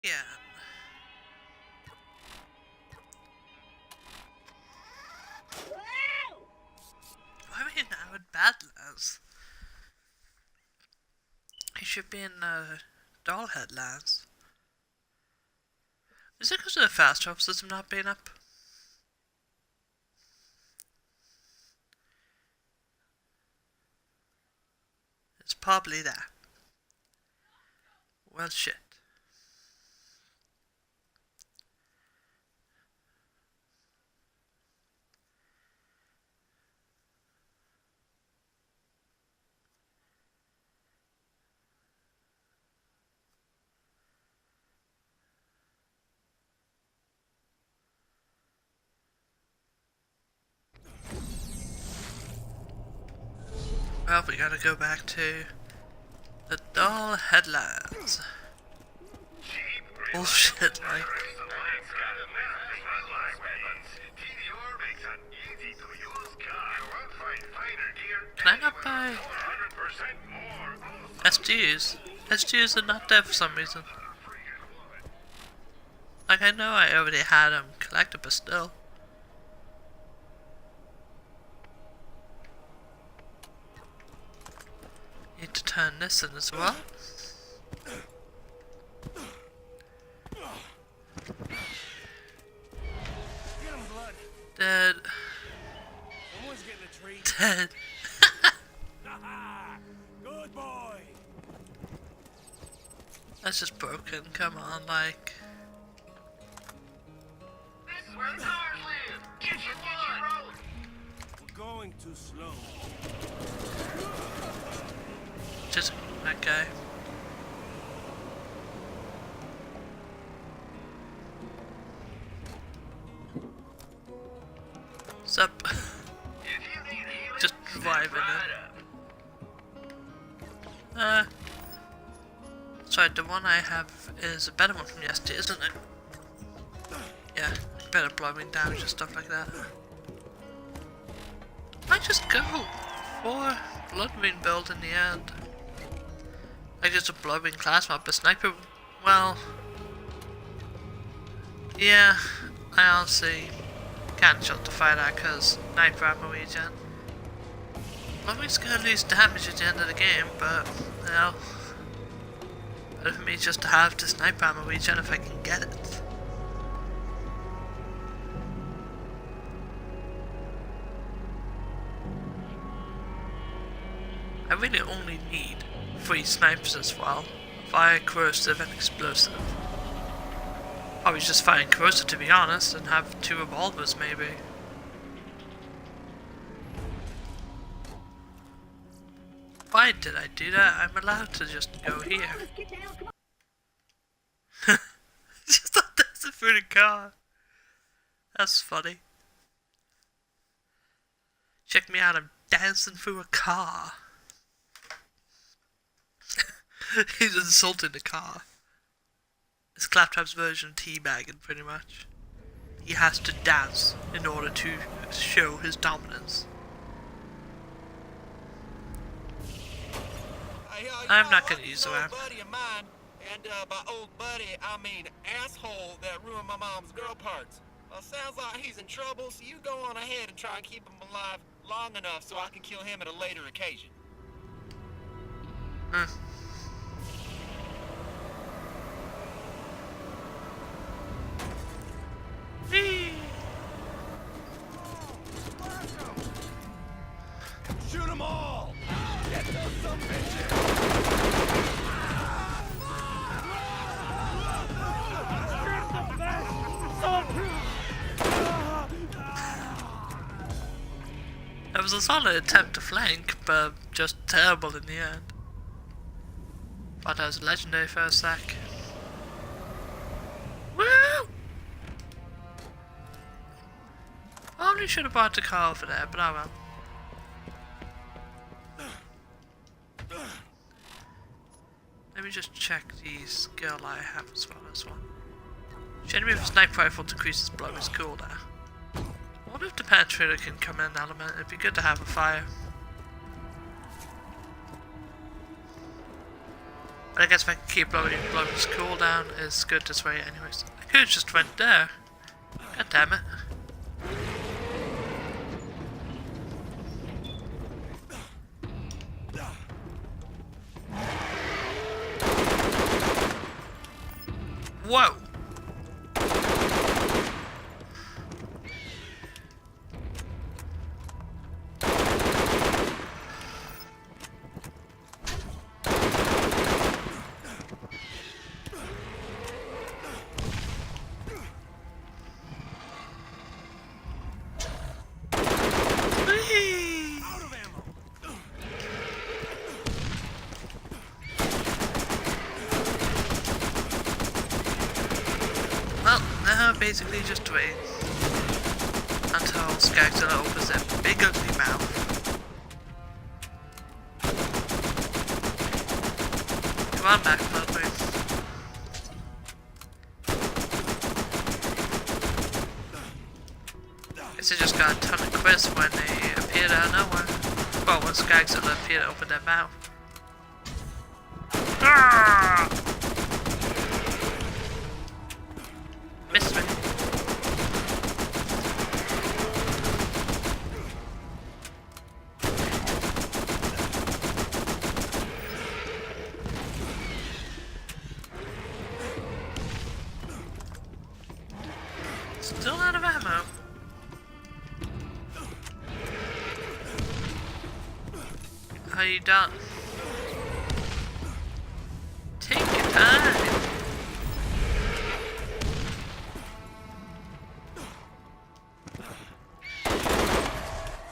Yeah. Why are we now in Badlands? He should be in Dollhead Lands. Is it because of the fast travel system not being up? It's probably that. Well, shit. Well, we gotta go back to the Dull Headlands. Bullshit, like. Can I not buy SGs? SGs are not there for some reason. Like, I know I already had them collected, but still. Need to turn this in as well. Dead. Dead. Good boy. That's just broken, come on, like. This is where the cars live. Get your rolling. We're going too slow. Just that guy. Sup? Just vibing it. Sorry, the one I have is a better one from yesterday, isn't it? Yeah, better blowing damage and stuff like that. I just go for Bloodwing build in the end. Like just a Bloodwing class map, but sniper, well, yeah, I honestly can't justify that because sniper ammo regen. Bloodwing's gonna lose damage at the end of the game, but, you know, better for me just to have the sniper ammo regen if I can get it. I really only need 3 snipers as well. Fire, corrosive and explosive. Probably just fire and corrosive to be honest, and have 2 revolvers maybe. Why did I do that? I'm allowed to just go here. Just start dancing through the car. That's funny. Check me out, I'm dancing through a car. He's insulting the car. It's Claptrap's version of teabagging, pretty much. He has to dance in order to show his dominance. I'm not gonna use the ramp. Buddy of mine, and by old buddy, I mean asshole that ruined my mom's girl parts. Well, sounds like he's in trouble, so you go on ahead and try and keep him alive long enough so I can kill him at a later occasion. Shoot them all. Get those some bitches. It was a solid attempt to flank, but just terrible in the end. Thought I was legendary for a sec. Woo! Probably should have bought the car over there, but oh well. Let me just check the skill I have as well as one. Enemy with a sniper rifle decreases blow is cool there. I wonder if the penetrator can come in an element, it'd be good to have a fire. But I guess if I can keep blowing his cooldown, it's good this way anyways. I could have just went there. God damn it. Whoa! Whee! Out of ammo. Well, now basically just wait until Skagzilla opens that big ugly mouth. Come on back, Bloodwing. Guess I just got a ton of quiz when they appeared out of nowhere. Well, when Skagzilla appeared to open their mouth. Ah! Missed me. Still out of ammo. Are you done? Take your time.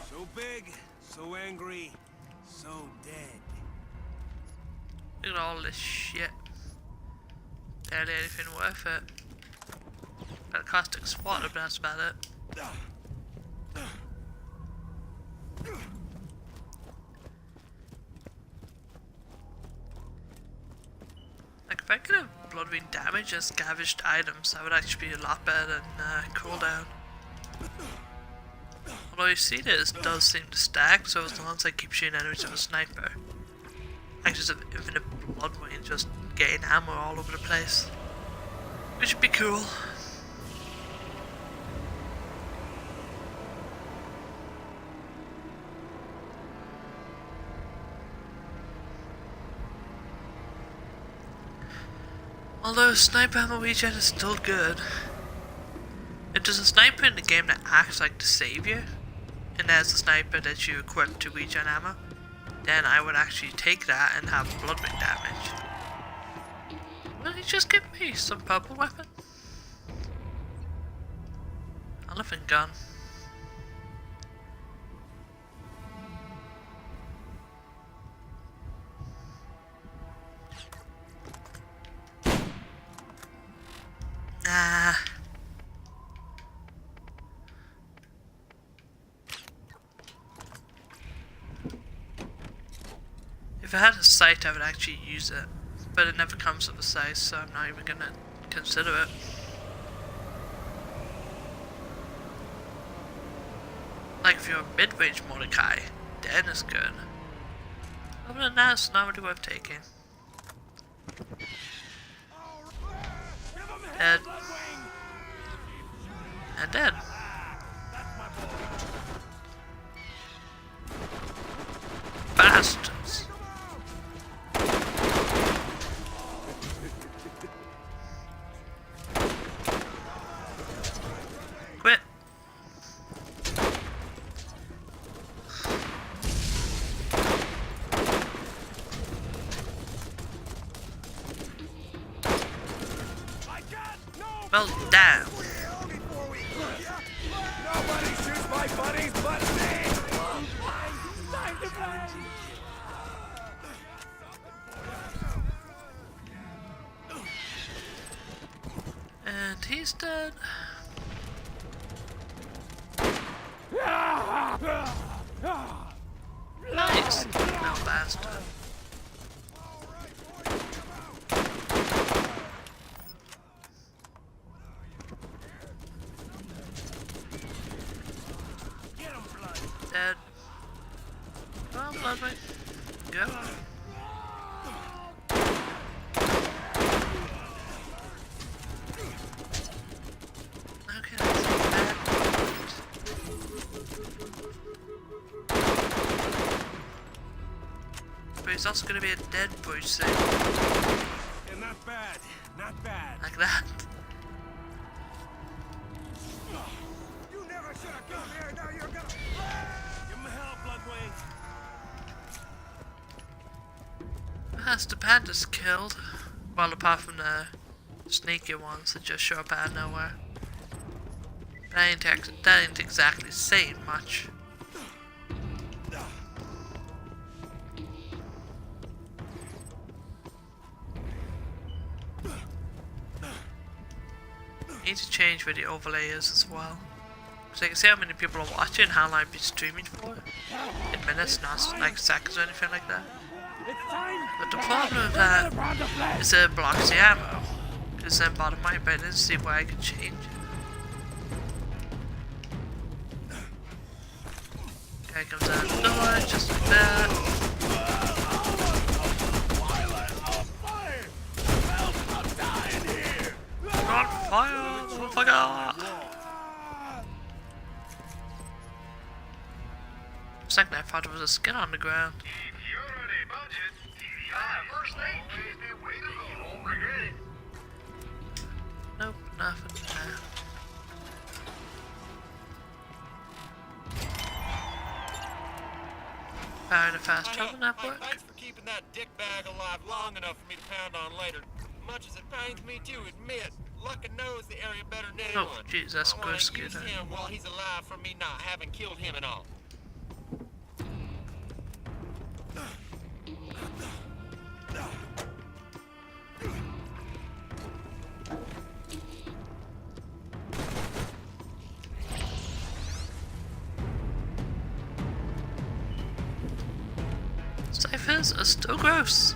So big, so angry, so dead. Look at all this shit. Barely anything worth it. Got a caustic swatter, but that's about it. Like, if I could have Bloodwing damage and scavenged items, that would actually be a lot better than cooldown. Although you see this does seem to stack, so as long as I keep shooting enemies with a sniper, I can just have infinite Bloodwing just getting ammo all over the place. Which would be cool. Although sniper ammo regen is still good. If there's a sniper in the game that acts like the savior, and there's a sniper that you equip to regen ammo, then I would actually take that and have Bloodwing damage. Will you just give me some purple weapon? Elephant gun. Nah. If I had a sight, I would actually use it, but it never comes with a sight, so I'm not even gonna consider it. Like if you're a mid-range Mordecai, then it's good. Other than that, it's not really worth taking. Dead. And dead. Bastards. Quit. Well, damn. Nobody shoots my buddies but me! Time to play! And he's dead. Nice. No bastard. Dead. Come on, Bloodwing. Go on. he's also gonna be a dead Bruce soon. Yeah, not bad. Not bad. Like that. You never should have come here. Now you're gonna. Give him help, Bloodwing. That's the panda's killed. Well, apart from the sneaky ones that just show up out of nowhere. That ain't exactly saying much. Need to change where the overlay is as well. So you can see how many people are watching, how long I've been streaming for. In minutes, not like seconds or anything like that. But the problem with that is it blocks the ammo. Because then bottom right, but I didn't see where I could change it. Guy comes out the door, just like that. On fire, motherfucker! Second, I thought it was a skin on the ground. If you're on a budget, TDI first thing is the way to go. You won't regret it. Nope, nothing there. Fire the fast travel network. Thanks for keeping that dick bag alive long enough for me to pound on later. Much as it pains me to admit, Luckin knows the area better than anyone. Oh, jeez, that's I wanna good, use Scooter. him while he's alive for me not having killed him at all. Ciphers are still gross.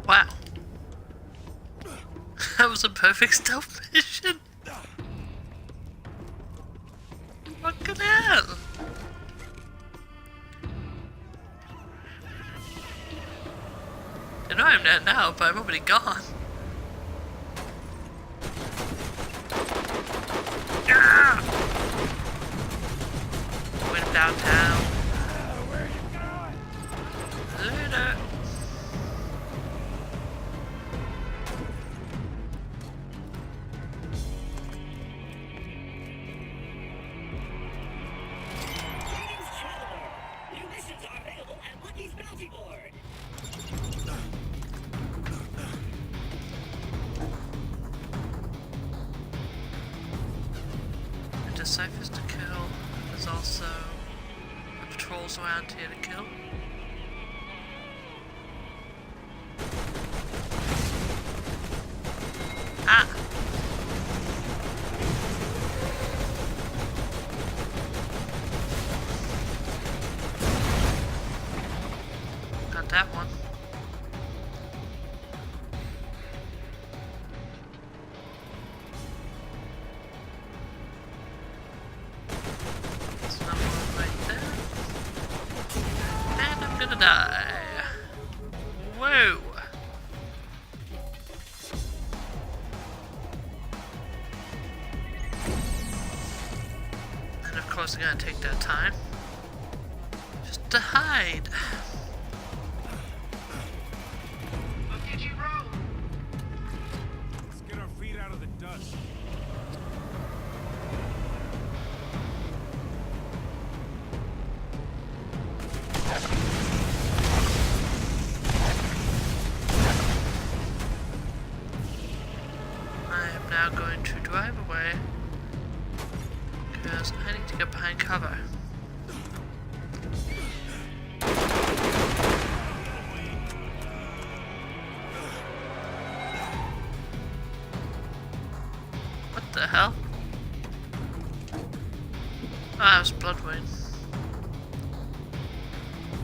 Wow. That was a perfect stealth mission. Fucking hell. You know I'm there now, but I'm already gone. Ah! Went downtown. Where are you going? Later. Greetings, traveler. New missions are available at Lucky's Bounty Board. There's ciphers to kill. There's also patrols around here to kill. Ah! Got that one. There's another one right there. And course they're gonna take their time. Just to hide. Look at you roll. Let's get our feet out of the dust. I am now going to drive away because I need to get behind cover. What the hell? Oh, that was Bloodwing.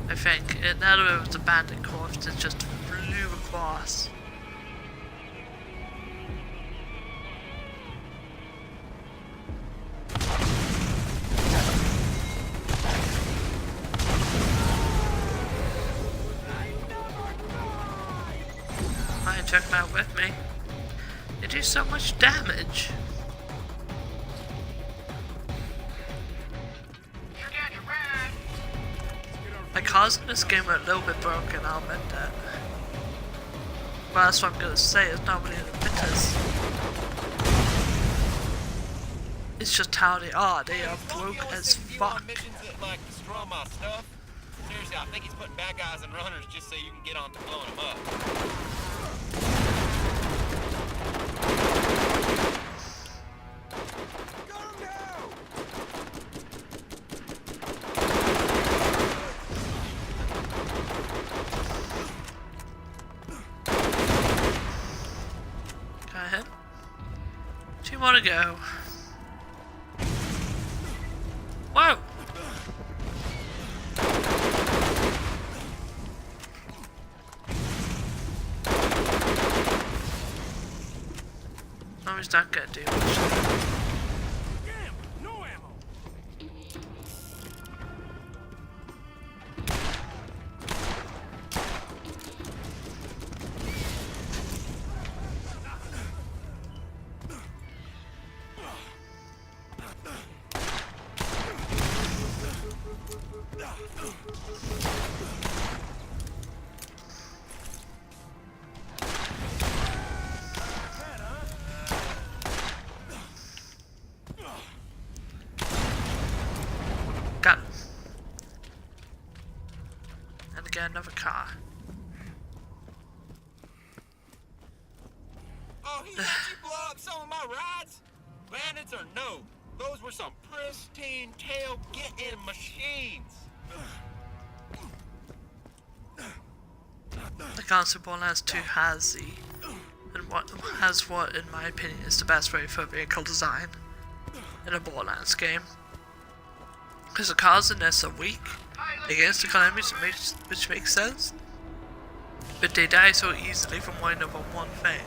I think. Now that it was abandoned corpse, it just flew across. I took them out with me. They do so much damage. Forget your ride. My cars in this game are a little bit broken, I'll admit that. Well, that's what I'm gonna say, it's not really an admittance. It's just how they are broke as fuck. Missions that like destroy my stuff. Seriously, I think he's putting bad guys in runners just so you can get on to blowing them up. Got him now! Got him. 2 more to go. Whoa! Oh, he's not gonna do much. Damn! No ammo! Got him. And again, another car. Oh, he let you blow up some of my rides? Bandits or no? Those were some pristine tail-getting machines. The console Borderlands 2 has what, in my opinion, is the best way for vehicle design in a Borderlands game. Because the cars in this are weak against the enemies, which makes sense. But they die so easily from winding up on one thing.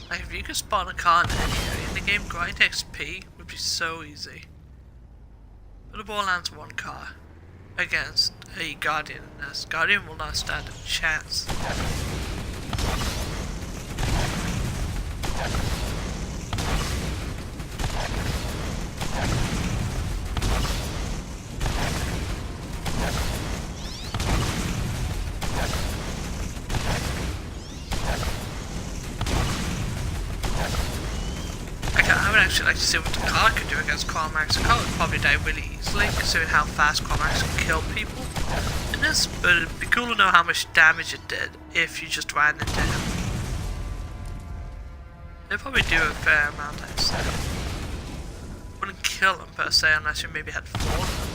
Like, if you could spawn a car in any area in the game, grind XP would be so easy. But a Borderlands 1 car against a Guardian in this. Guardian will not stand a chance. I would actually like to see what the car could do against Cormax. The car would probably die really easily, considering how fast Cormax can kill people in this, but it'd be cool to know how much damage it did if you just ran into him. They'd probably do a fair amount, I'd say. Wouldn't kill him per se, unless you maybe had 4 of them.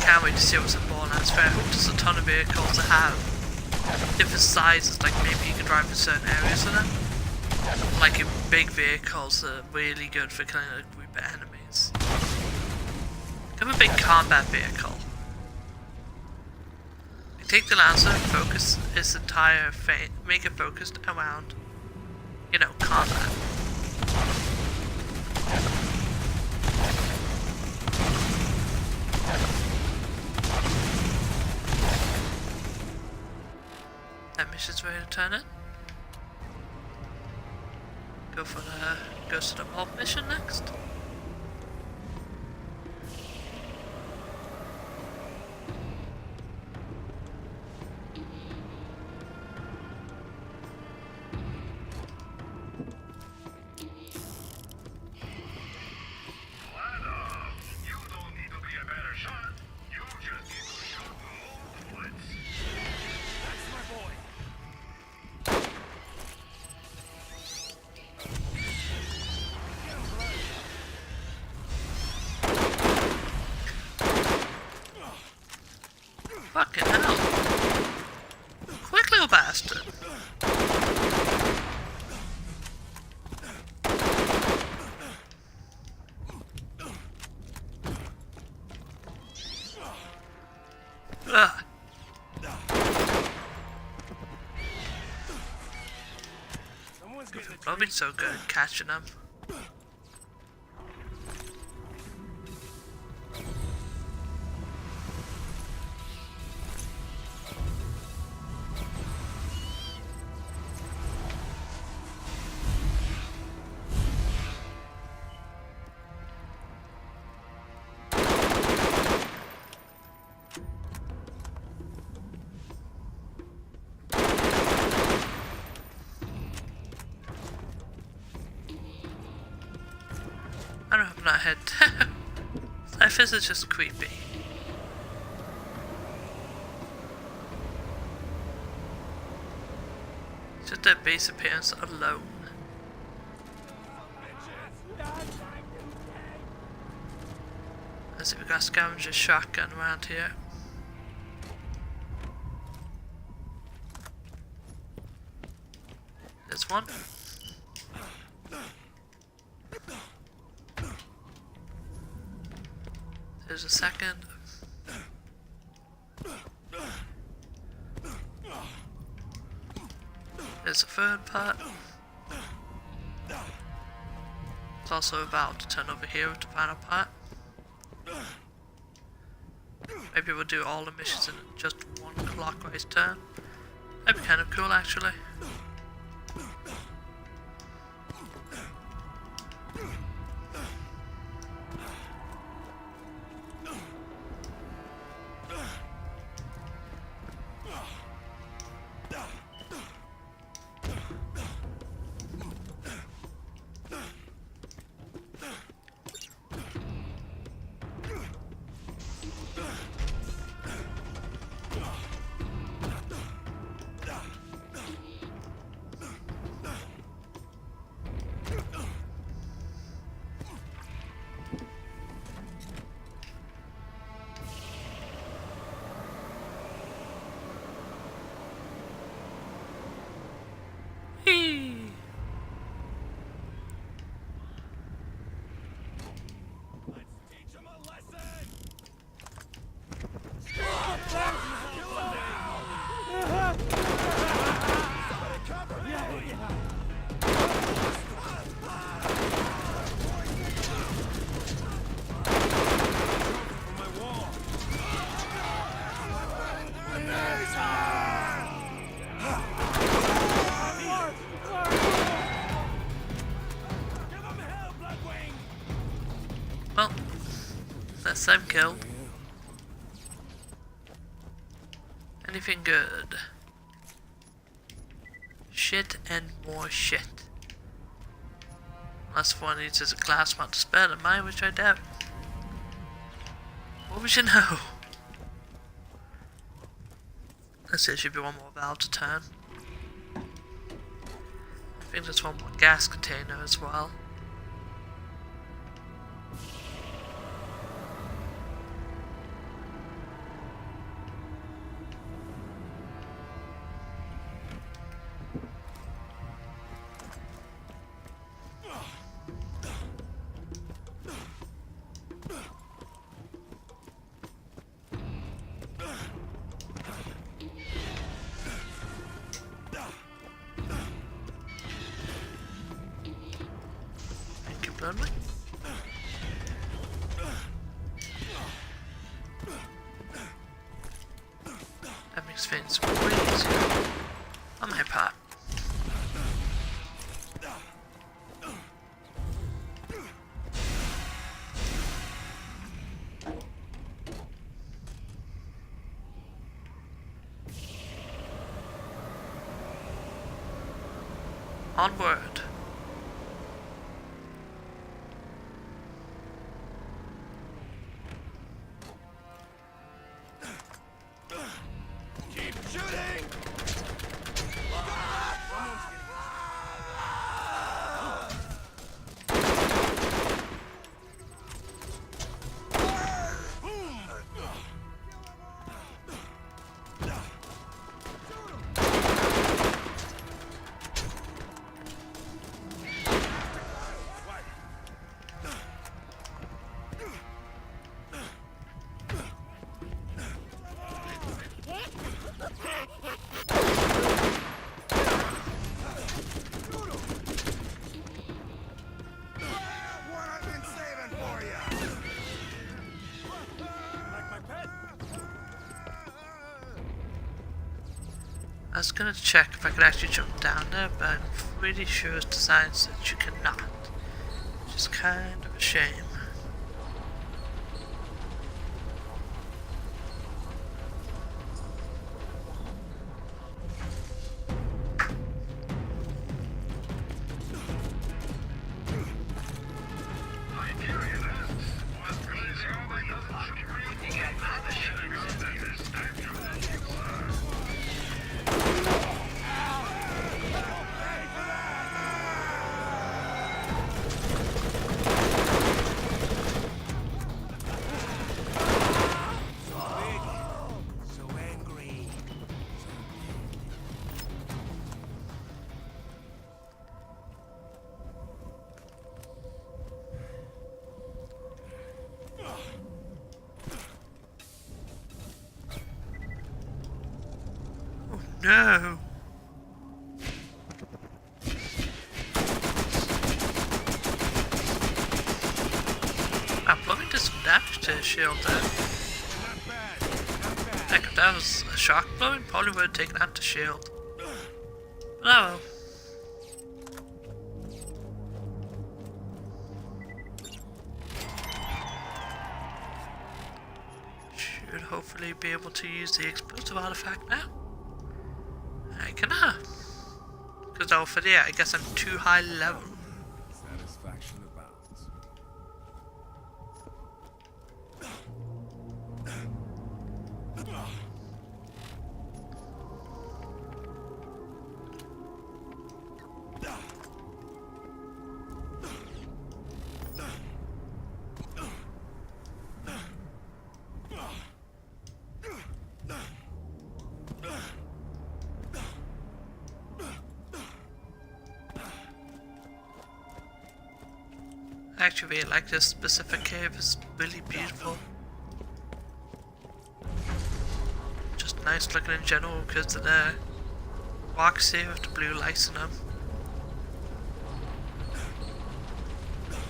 can't wait to see what's in Borderlands 3. I hope there's a ton of vehicles that have different sizes, like maybe you can drive in certain areas of them. Like in big vehicles that are really good for killing a group of enemies. Have a big combat vehicle. Take the Lancer and focus its entire fate, make it focused around, you know, combat. That mission's ready to turn in. Go for the Ghost of the Vault mission next. You don't need to be a better shot. You just need to shoot more bullets. That's my boy. Fucking hell. Quick little bastard. Ugh. Someone's getting a I've been so good at catching them. I don't have my head. Life is just creepy. Just their base appearance alone. Let's see, we got scavenger shotgun around here. There's one. There's a second. There's a third part. It's also about to turn over here with the final part. Maybe we'll do all the missions in just one clockwise turn. That'd be kind of cool, actually. Well, that's them killed. Anything good? Shit and more shit. Unless one uses a class mod to spare than mine, which I doubt. What would you know? Let's see, there should be one more valve to turn. I think there's one more gas container as well. lonely. That makes things way easier on my part. Onward. Keep shooting! What I've been saving for you! Like my pet? I was gonna check if I could actually jump down there, but I'm pretty sure it's designed so that you cannot. Which is kind of a shame. Hyperion asks, what good is your way of looking at the shooting of that statue? So angry. No! I'm blowing did some damage to his shield there. Not bad. Not bad. Heck, if that was a shock blowing, probably would have taken out the shield. But oh well. Should hopefully be able to use the explosive artifact now. I cannot. Because oh, for there, I guess I'm too high level. Satisfaction abounds. I actually really like this specific cave, it's really beautiful. Just nice looking in general because of the rocks here with the blue lights in them.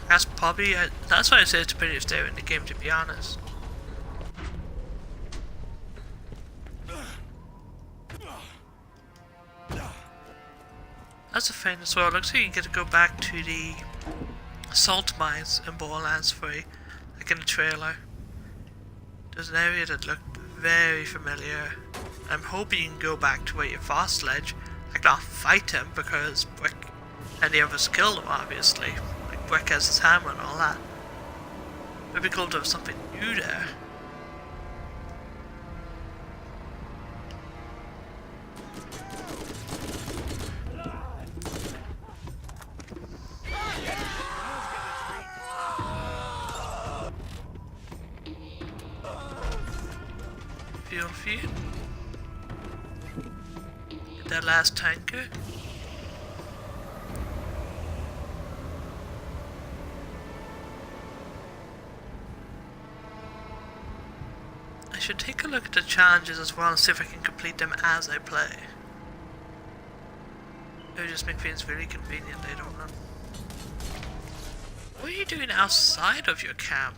That's probably, that's why I say it's the prettiest area in the game, to be honest. That's a thing as well, it looks like you get to go back to the salt mines in Borderlands 3, like in the trailer. There's an area that looked very familiar. I'm hoping you can go back to where you fast sledge, like not fight him because Brick and the others killed him obviously. Like Brick has his hammer and all that. It'd be cool to have something new there. Feel for you. Get that last tanker. I should take a look at the challenges as well and see if I can complete them as I play. It would just make things very convenient later on. What are you doing outside of your camp?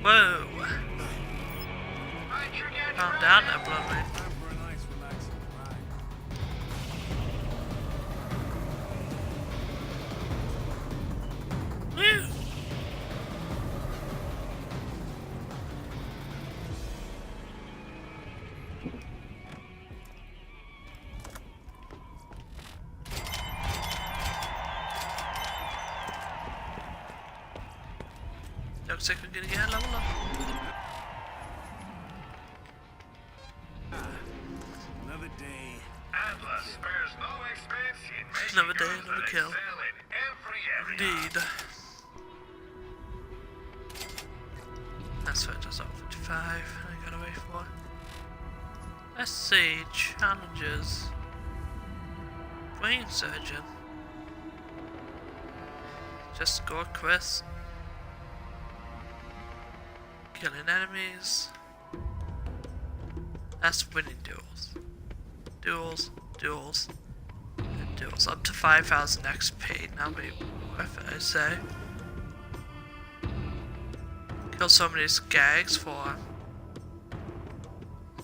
Whoa! Calm down there, Bloodwing. For a nice, relaxing ride. Woo! Looks like we're gonna get a level up. Another day. Atlas spares no expense in making Another day, goods another that kill. excel in every area. Indeed. That's what it does all 55. I gotta wait for. Let's see, challenges. Brain surgeon. Just score quests. Killing enemies. That's winning duels. Duels, duels, and duels. Up to 5,000 XP. That'll be worth it, I say. Kill so many skags for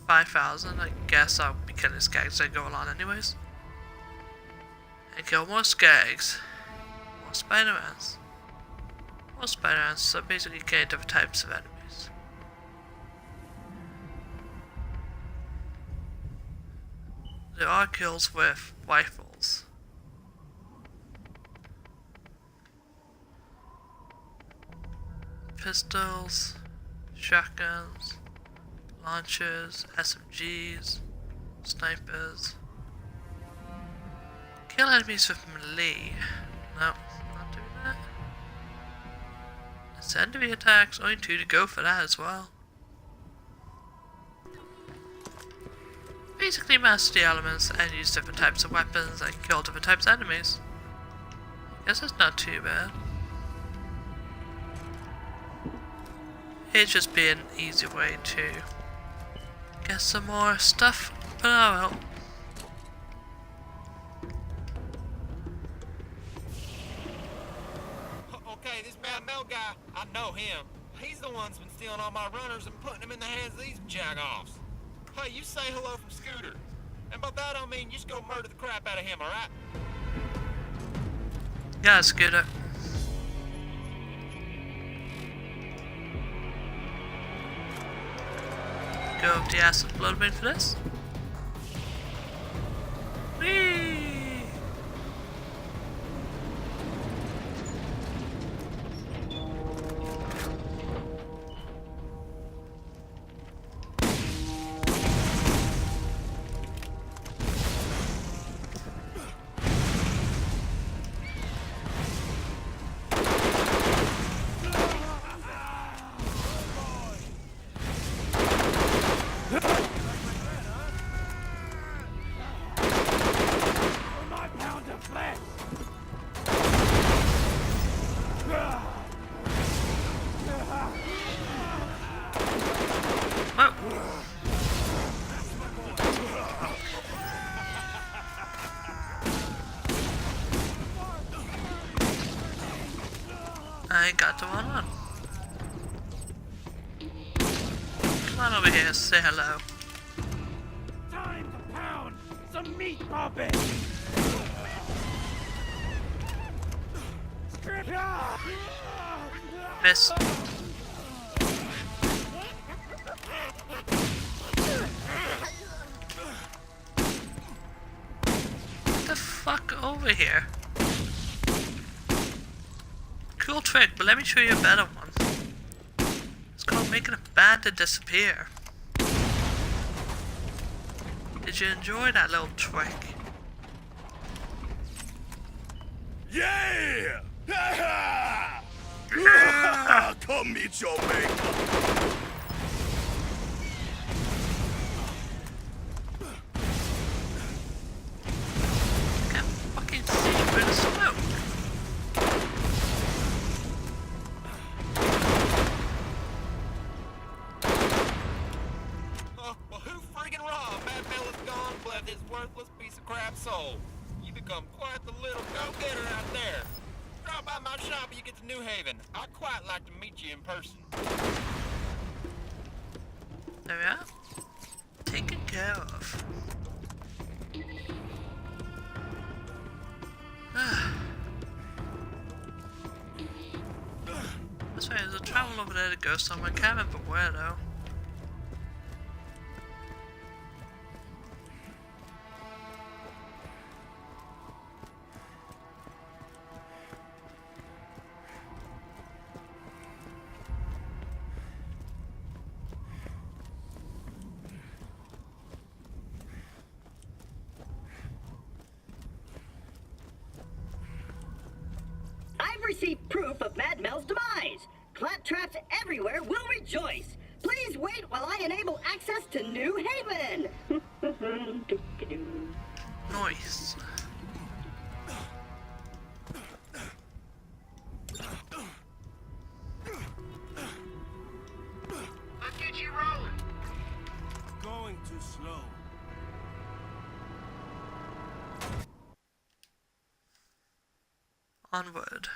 5,000. I guess I'll be killing skags as I go along anyways. And kill more skags. More Spider-Mans. More Spider-Mans, so basically killing different types of enemies. There are kills with rifles. Pistols, shotguns, launchers, SMGs, snipers. Kill enemies with melee. No, not doing that. Send enemy attacks, only 2 to go for that as well. Basically master the elements and use different types of weapons and kill different types of enemies. Guess that's not too bad. It'd just be an easy way to get some more stuff, but oh well. Okay, this Mad Mel guy, I know him. He's the one that's been stealing all my runners and putting them in the hands of these jagoffs. Hey, you say hello from Scooter. And by that I mean you just go murder the crap out of him, alright? Yeah, Scooter. Go up the acid bloodwing for this. Whee! My pound of flesh. Whoa! I got the one on. Come on over here, say hello. Time to pound some meat puppet. Miss. Get the fuck over here. Cool trick, but let me show you a better one. It's called making a bandit disappear. Did you enjoy that little trick? Yeah! Come meet your maker. Hurrah! Mad Mel is gone, bless his worthless piece of crap soul. You become quite the little go-getter out there. Drop by my shop and you get to New Haven. I'd quite like to meet you in person. There we are. Taken care of. That's right, there's a travel over there to go somewhere. Can't remember where though. I've received proof of Mad Mel's demise. Claptraps everywhere will rejoice. Please wait while I enable access to New Haven. Nice. Let's get you rolling. Going too slow. Onward.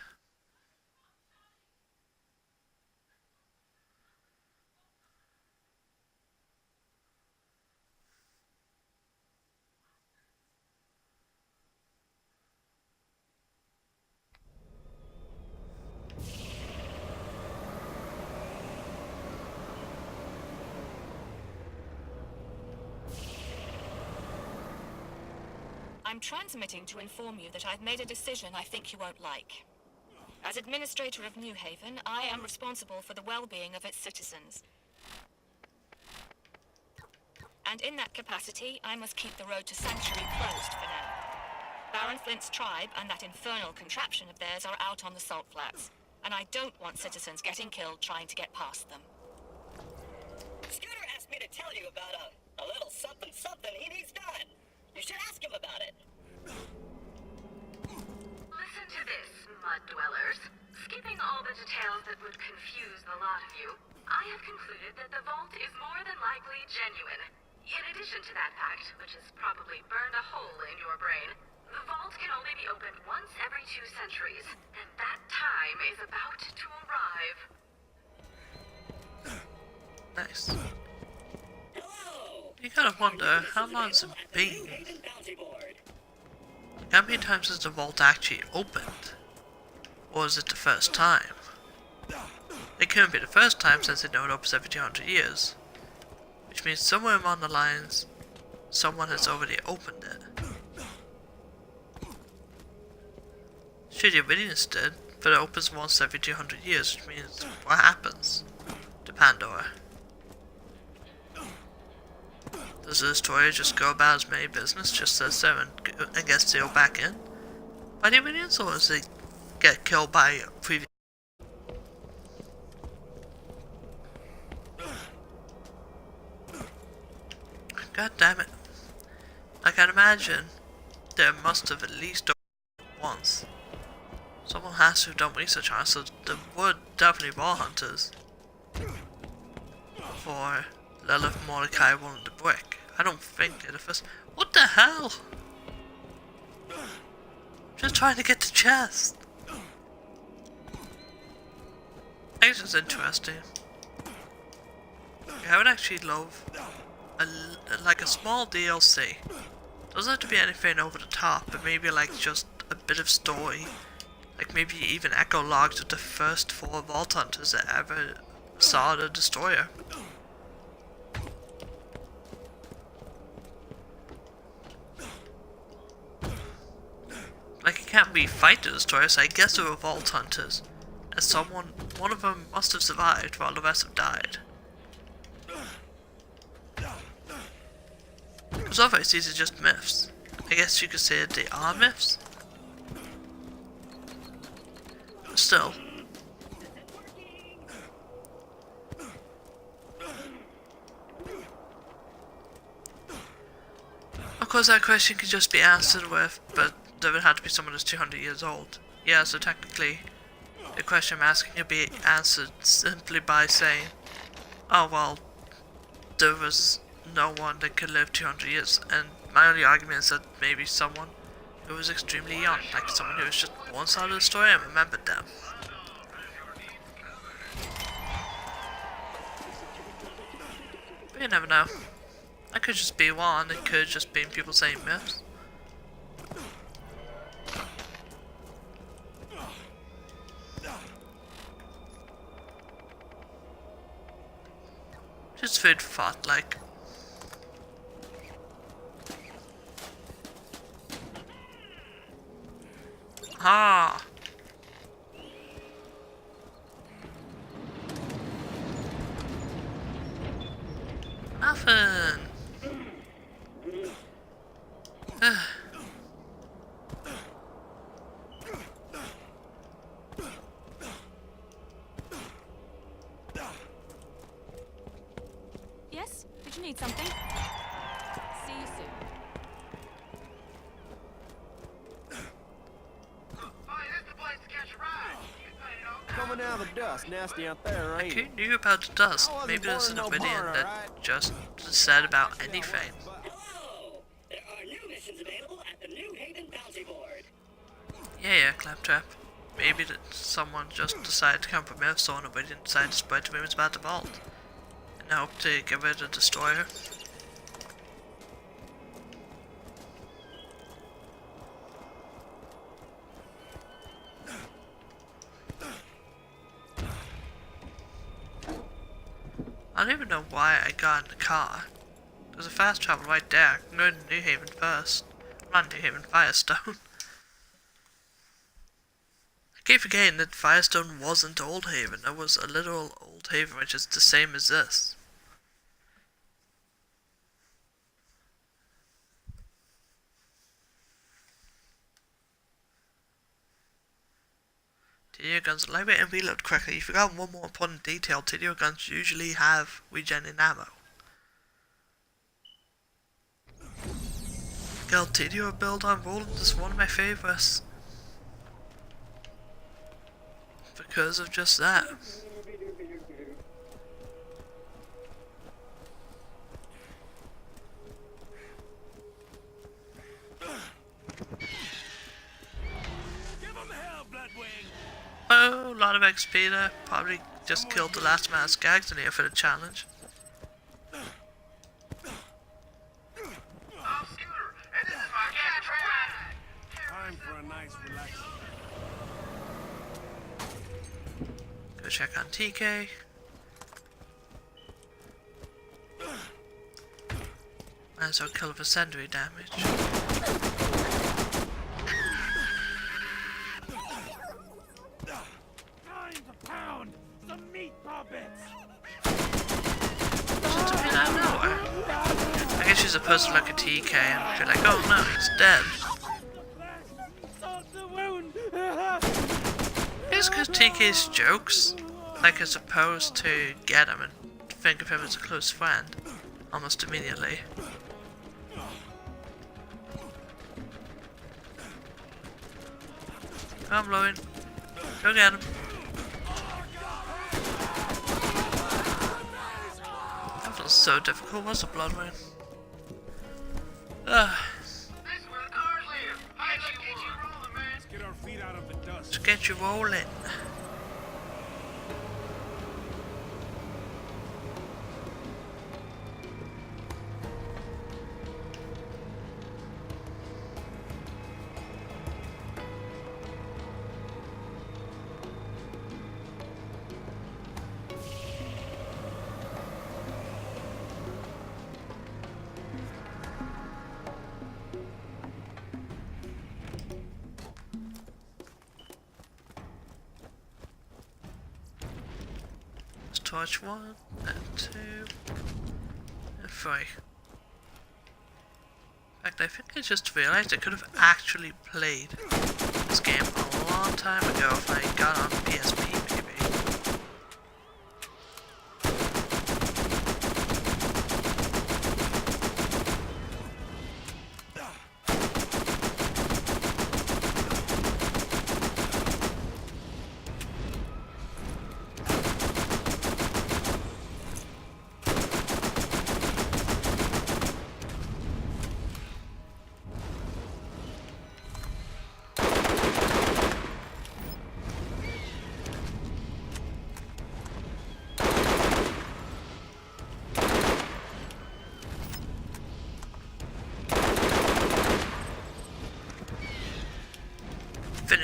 I'm transmitting to inform you that I've made a decision I think you won't like. As administrator of New Haven, I am responsible for the well-being of its citizens. And in that capacity, I must keep the road to Sanctuary closed for now. Baron Flint's tribe and that infernal contraption of theirs are out on the salt flats, and I don't want citizens getting killed trying to get past them. Scooter asked me to tell you about a little something he needs done. You should ask him about it. Listen to this, mud dwellers. Skipping all the details that would confuse the lot of you, I have concluded that the vault is more than likely genuine. In addition to that fact, which has probably burned a hole in your brain, the vault can only be opened once every 2 centuries, and that time is about to arrive. Nice. Hello. You gotta wonder, how long has it been? How many times has the vault actually opened? Or is it the first time? It couldn't be the first time since they know it opens every 200 years. Which means somewhere along the lines, someone has already opened it. Sure, the Iridians did, but it opens once every 200 years, which means what happens to Pandora? Does the destroyer just go about his merry business, just as there and get sealed back in? By the Iridians, or does it get killed by previous? God damn it. I can imagine there must have at least opened once. Someone has to have done research on it, so there were definitely ball hunters. For Lilith, Mordecai, rolling the brick. I don't think they're the first. What the hell? Just trying to get the chest. I think this is interesting. I would actually love like a small DLC. Doesn't have to be anything over the top, but maybe like just a bit of story. Like maybe even echo logs of the first 4 Vault Hunters that ever saw the destroyer. Like, you can't really fight the destroyer, so I guess they were Vault Hunters. And one of them must have survived while the rest have died. Because otherwise these are just myths. I guess you could say that they are myths. But still. Of course that question could just be answered with, but there would have to be someone that's 200 years old. Yeah, so technically, the question I'm asking could be answered simply by saying, oh well, there was no one that could live 200 years, and my only argument is that maybe someone who was extremely young, like someone who was just one side of the story and remembered them. But you never know. That could just be one, it could just be people saying myths. Just food for thought, like. Ah! Nothing! Yes? Did you need something? See you soon. Coming out of the dust, nasty out there, Like, ain't who it? knew about the dust? I wasn't Maybe there's an born in no Iridian barn, that alright? just said about anything. Hello! There are new missions available at the New Haven Bounty Board. Yeah, Claptrap. Maybe that someone just decided to come from myths or nobody didn't decide to spread the rumors about the vault. And hope to get rid of the destroyer. I don't even know why I got in the car. There's a fast travel right there. I can go to New Haven first. Not New Haven, Firestone. I keep forgetting that Firestone wasn't Old Haven. It was a literal Old Haven, which is the same as this. TDO guns lightweight and reload quickly. You forgot one more important detail. TDO guns usually have regening ammo. Girl, TDO build on Roland is one of my favorites. Because of just that. Give him hell, Bloodwing! Oh, a lot of XP there. Probably just killed the last man of Skags in here for the challenge. I'm Scooter, and this is my cat ride. Time for a nice relaxing. Go check on TK. Might as well kill for secondary damage. Time to pound some meatball bits! Just appeared out of nowhere. I guess she's supposed to look at TK and be like, oh no, he's dead. Salt the wound! It's because TK's jokes, like as opposed to get him and think of him as a close friend, almost immediately. Come on, Lowen. Go get him. That feels so difficult. What's the blood rain? Ugh. This is where the cars live. Hey, let's get you rolling, man. Let's get our feet out of the dust. Let's get you rolling. Let's torch 1 and 2 and 3. In fact, I think I just realized I could have actually played this game a long time ago if I got on PSP, maybe.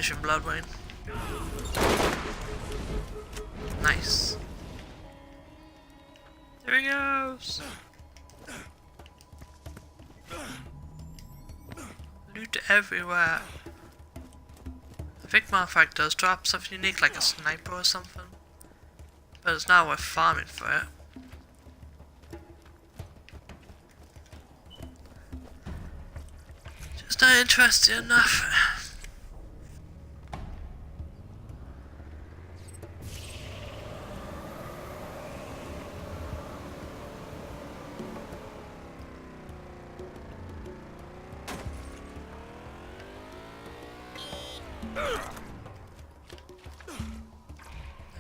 finishing Bloodwing. Nice. There he goes. Loot everywhere. I think Motherfucker does drop something unique like a sniper or something. But it's not worth farming for it. Just not interested enough.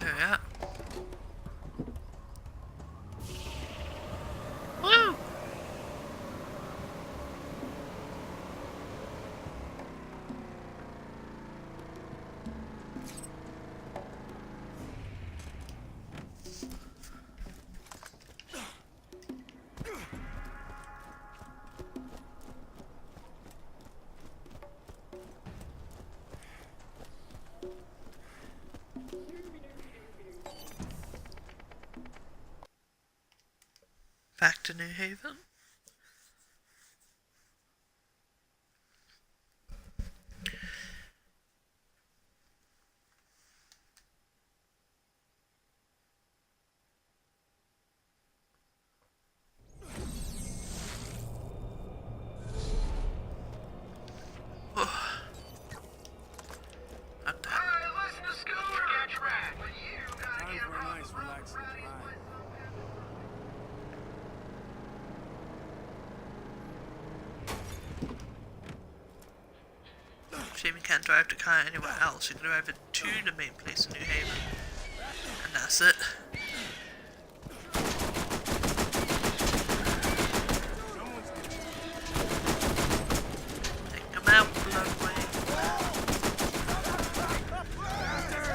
There we are. Woo! Back to New Haven. Not that. Hey, listen to Scooter get tracked. But you gotta Time get for a nice, relaxing ride. Shame you can't drive the car anywhere else. You can drive it to the main place in New Haven. And that's it. Take him out, Bloodwing.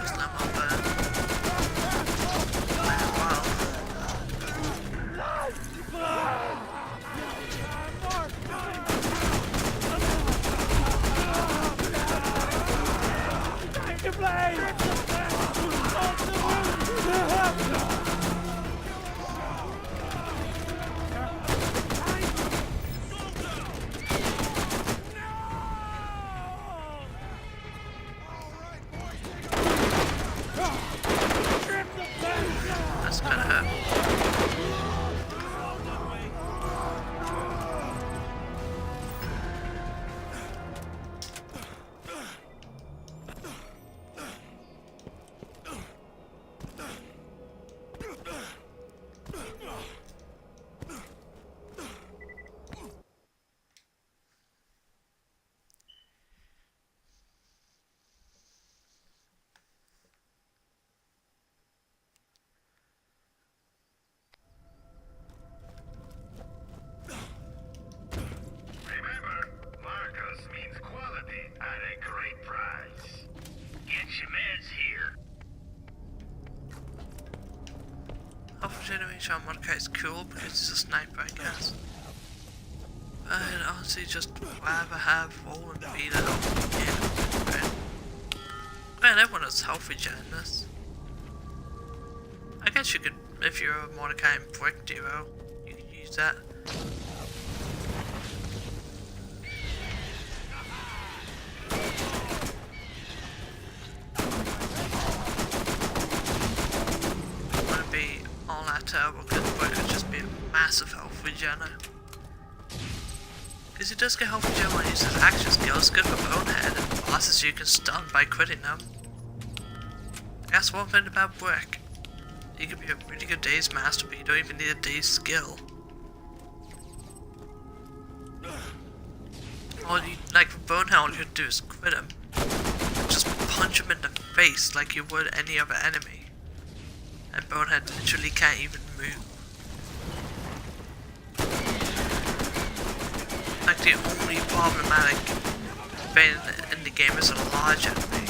Just let him up there. Wow. That's gonna hurt. Remember, Marcos means quality at a great price. Get your meds here. Alpha generation on Mordecai is cool because he's a sniper, I guess. I'd honestly just rather have roll and beat it up. Yeah, man, everyone has health regen in this. I guess you could, if you're a Mordecai and Brick Duo, you could use that. Wouldn't be all that terrible because Brick would just be a massive health regener. Because he does get health regen when he uses action skills, good for Bonehead, and bosses you can stun by critting them. That's one thing about Brick. You can be a really good Daze Master, but you don't even need a Daze skill. All you, like for Bonehead, all you do is crit him. Just punch him in the face like you would any other enemy. And Bonehead literally can't even move. Like the only problematic thing in the game is a large enemy.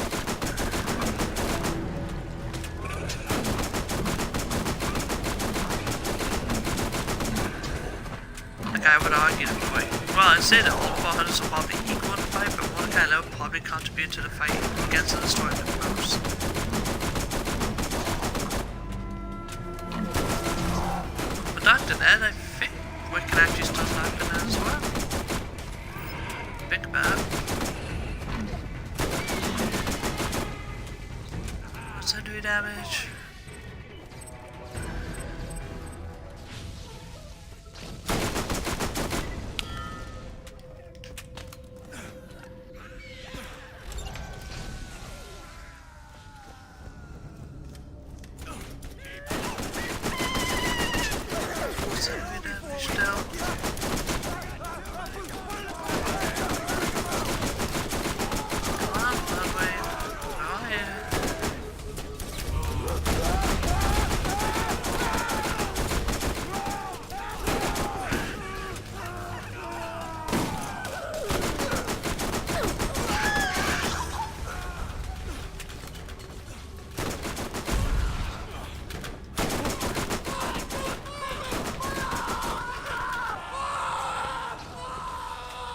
Like I would argue that Well, I'd say that all four hunters are probably equal in the fight, but Mordecai and Leo probably contribute to the fight against the story the most. But Dr. Ned, I think we can actually stun Dr. Ned as well. Think about it. What's that do damage?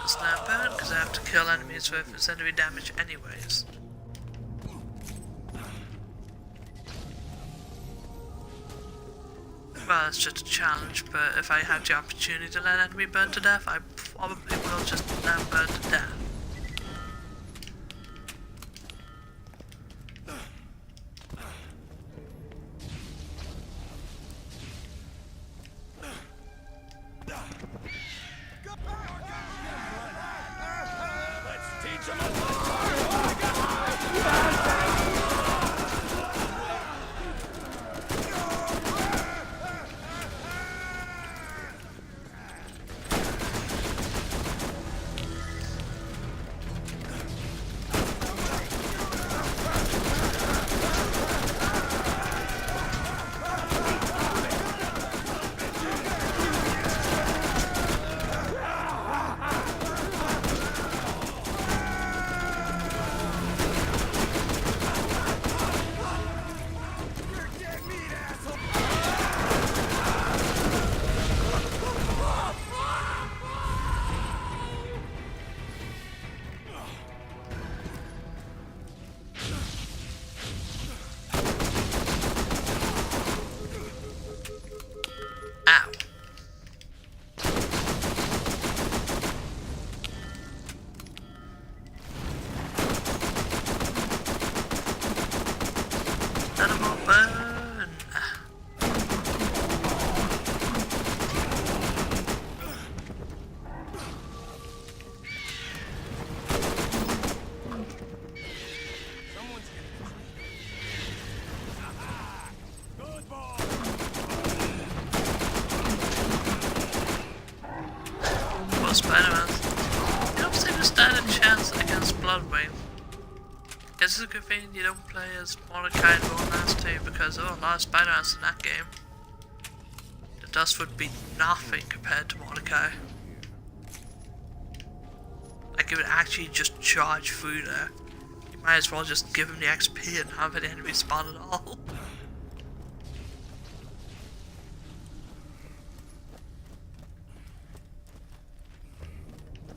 It's not bad because I have to kill enemies with incendiary damage anyways. Well, it's just a challenge, but if I have the opportunity to let enemy burn to death, I probably will just let them burn to death. Spider-Man. You don't seem to stand a chance against Bloodwing. It's a good thing you don't play as Mordecai and Borderlands 2 because there are a lot of Spider-Mans in that game. The dust would be nothing compared to Mordecai. Like it would actually just charge through there. You might as well just give him the XP and have an enemy spawn at all.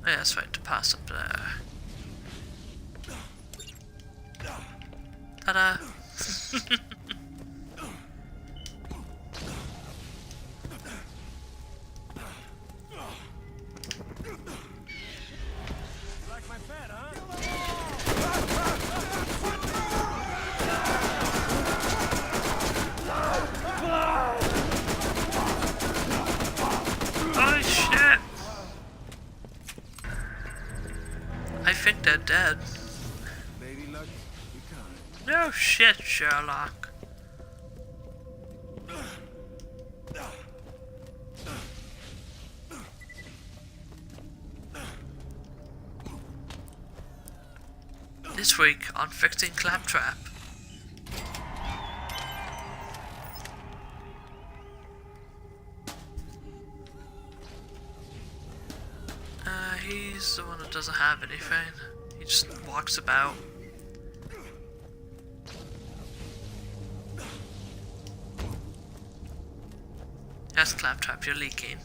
Yeah, that's right, to pass up there. Ta-da! Like my pet, huh? Oh shit! I think they're dead. Lady Luck, you kind. No shit, Sherlock. This week on Fixing Claptrap. He's the one that doesn't have anything. He just walks about. Yes, Claptrap, you're leaking.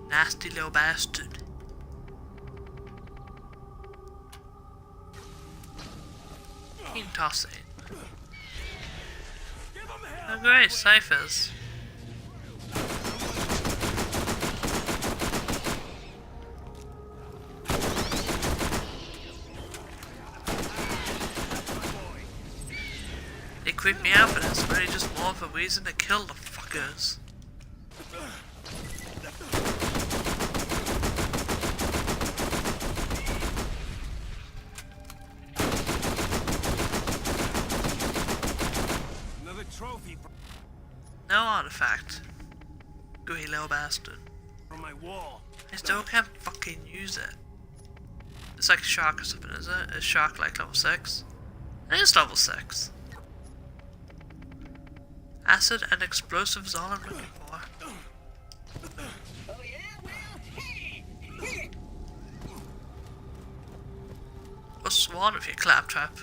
Nasty little bastard. You can toss it. Oh great, ciphers. They creep me out, but it's really just more of a reason to kill the fuckers. Another trophy No artifact. Gooey little bastard. from my wall. I still can't fucking use it. It's like a shark or something, is it? Is shark like level 6? It is level 6. Acid and explosive is all I'm looking for. Oh yeah, well, What's sworn with your claptrap?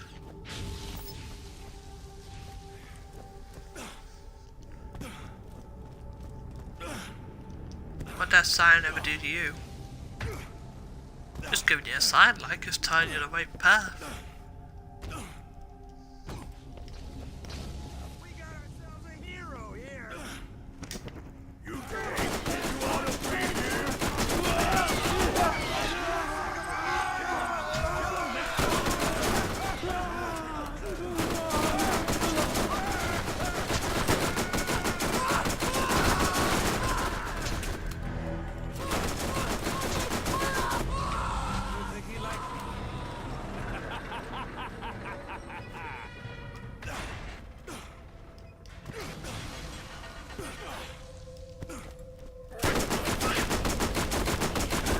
What that sign ever do to you? Just giving you a sign like it's telling you the right path. We got ourselves a hero here. You think you ought to be here? Think he likes me?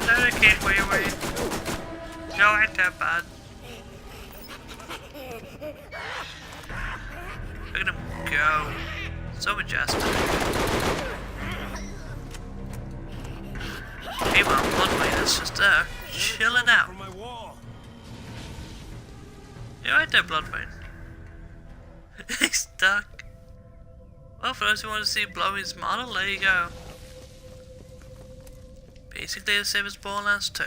No, I can't wait away. No, I ain't that bad. Look at him go. So majestic. Meanwhile, Bloodwayne is just there, chilling out. From my wall. You're right there, Bloodwayne. He's stuck. Well, for those who want to see Bloodwayne's model, there you go. Basically the same as Borderlands 2.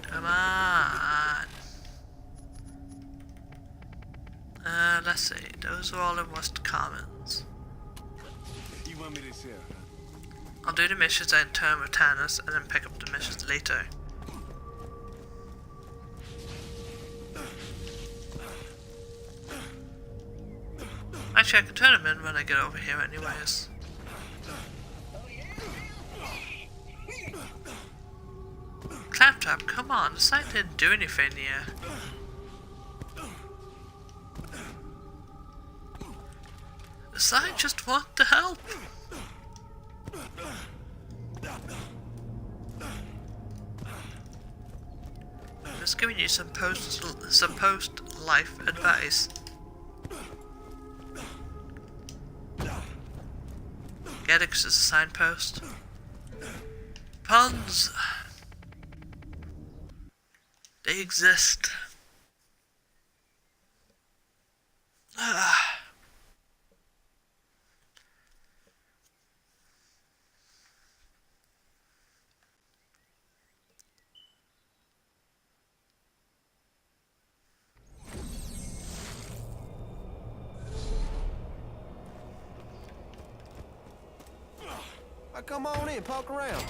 Come on. Let's see. Those are all in West Commons. You want me to share, huh? I'll do the missions and turn with Tannis and then pick up the missions later. Actually, I can turn them in when I get over here anyways. Claptrap, come on, the site didn't do anything here. The site just want to help. Just giving you some post-life advice. Get it 'cause it's a signpost. Puns! They exist. Come on in, poke around.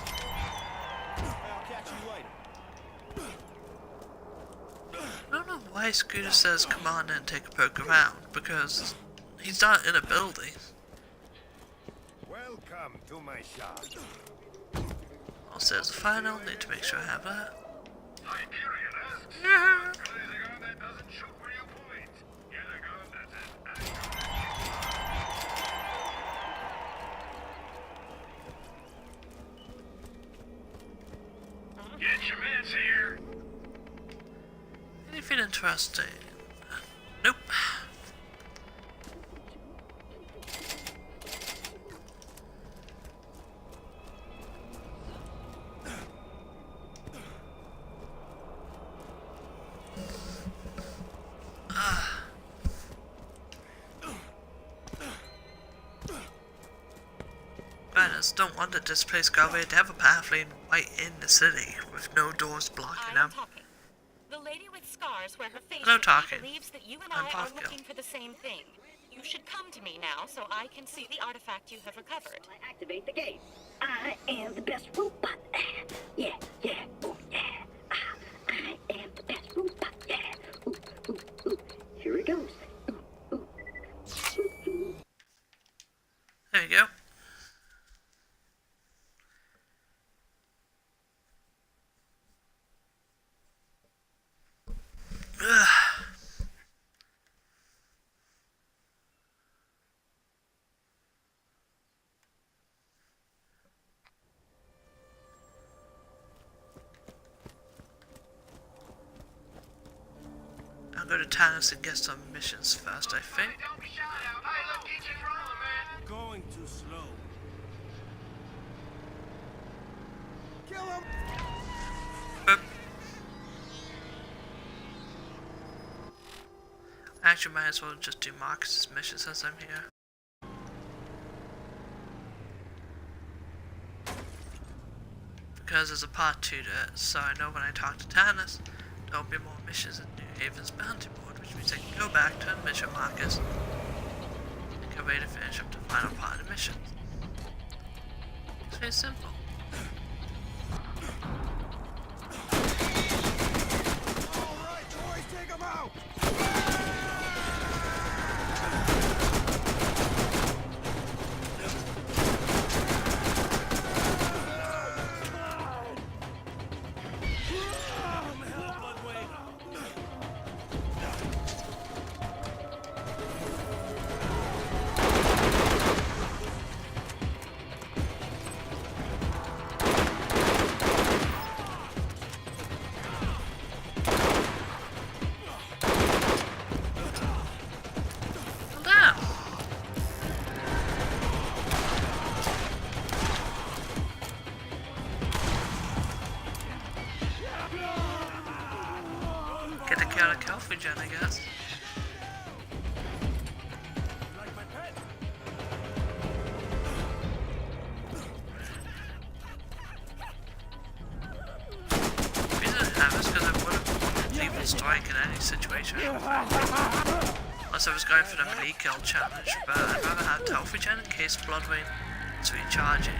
I'll catch you later. I don't know why Scooter says come on in and take a poke around, because he's not in a building. Welcome to my shop. Also, there's a final, need to make sure I have that. Hyperion asks, Yeah. "What is a gun that doesn't shoot where you point? Get a gun that is accurate." Get your mitts here. Anything interesting? Nope. Banners don't want to displace gravity. They have a path leading right in the city with no doors blocking I them. am talking. The lady with scars where her face Hello, should be talking. believes that you and I'm I are Pascal. looking for the same thing. You should come to me now so I can see the artifact you have recovered. I activate the gate. I am the best robot. Yeah, yeah, oh yeah. I am the best robot. Yeah. Ooh, ooh, ooh. Here it goes. Ooh, ooh. There you go. Ugh. I'll go to Tannis and get some missions first, I think. Don't be shy now. Hey, look, get your rolling, man. Going too slow. Kill him! Boop. Actually, might as well just do Marcus's mission since I'm here. Because there's a part 2 to it, so I know when I talk to Tannis, there'll be more missions in New Haven's bounty board, which means I can go back to the mission Marcus and get ready to finish up the final part of the mission. It's very simple. Alright, boys, take him out! Damn! Get to kill a Kelfy gen, I guess. Like my pet? The reason I have is because I would have lethal strike in any situation. Unless I was going for the melee kill challenge, but I'd rather have Kelfy gen in case Bloodwing is recharging.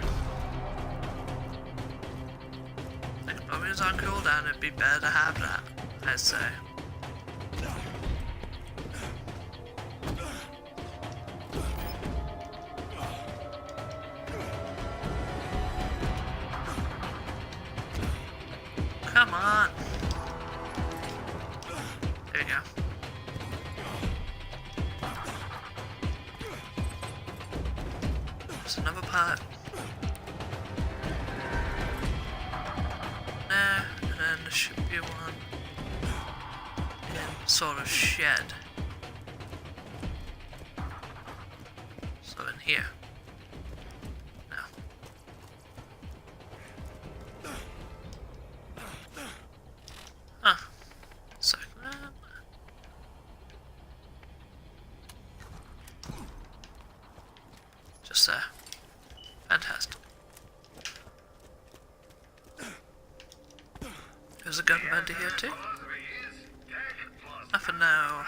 Like, if Bloodwing's on cooldown, it'd be better to have that, I'd say. Come on! There you go. There's another part. There, and then there should be one in sort of shed. So in here. Now. Huh. Second. Just there. Fantastic. There's a gun vendor here too. Nothing now.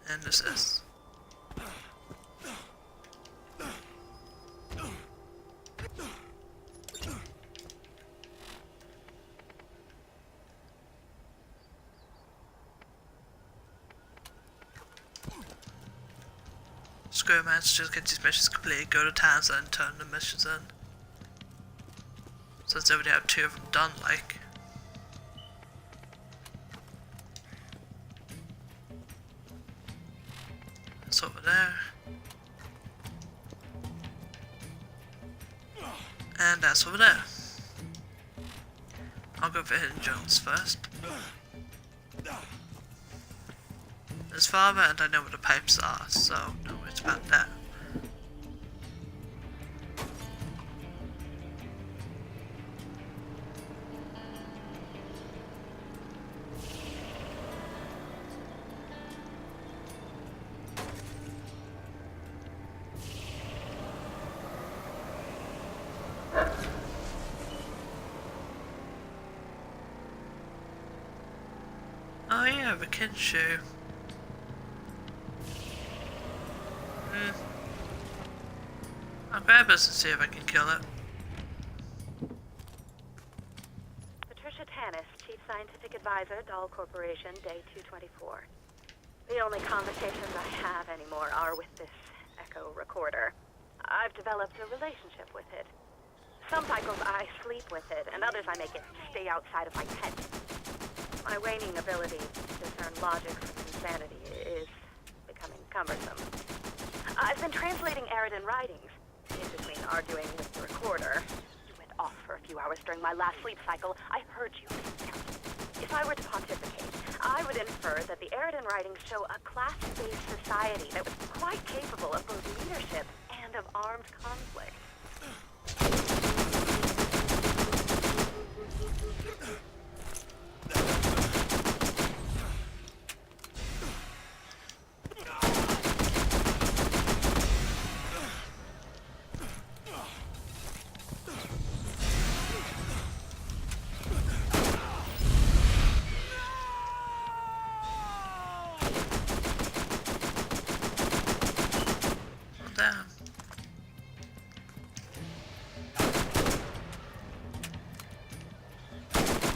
And this is. Screw man, just get these missions completed, go to Tanza and turn the missions in. Since they already have 2 of them done, like. That's over there. And that's over there. I'll go for Hidden Jones first. There's father and I know where the pipes are, so no worries about that. Oh yeah, the Kinshu. I'll grab this and see if I can kill it. Patricia Tanis, Chief Scientific Advisor, Dahl Corporation, Day 224. The only conversations I have anymore are with this echo recorder. I've developed a relationship with it. Some cycles I sleep with it, and others I make it stay outside of my tent. My waning ability to discern logic from insanity is becoming cumbersome. I've been translating Eridan writings. In between arguing with the recorder, you went off for a few hours during my last sleep cycle. I heard you. If I were to pontificate, I would infer that the Eridan writings show a class-based society that was quite capable of both leadership and of armed conflict. Damn.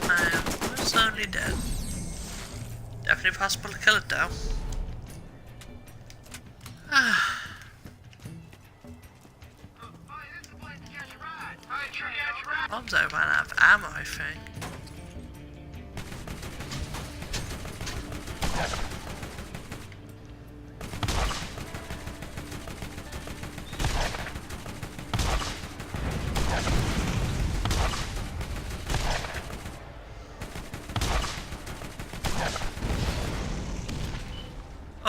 I am most certainly dead. Definitely possible to kill it though. Bombs I ran out of ammo, I think.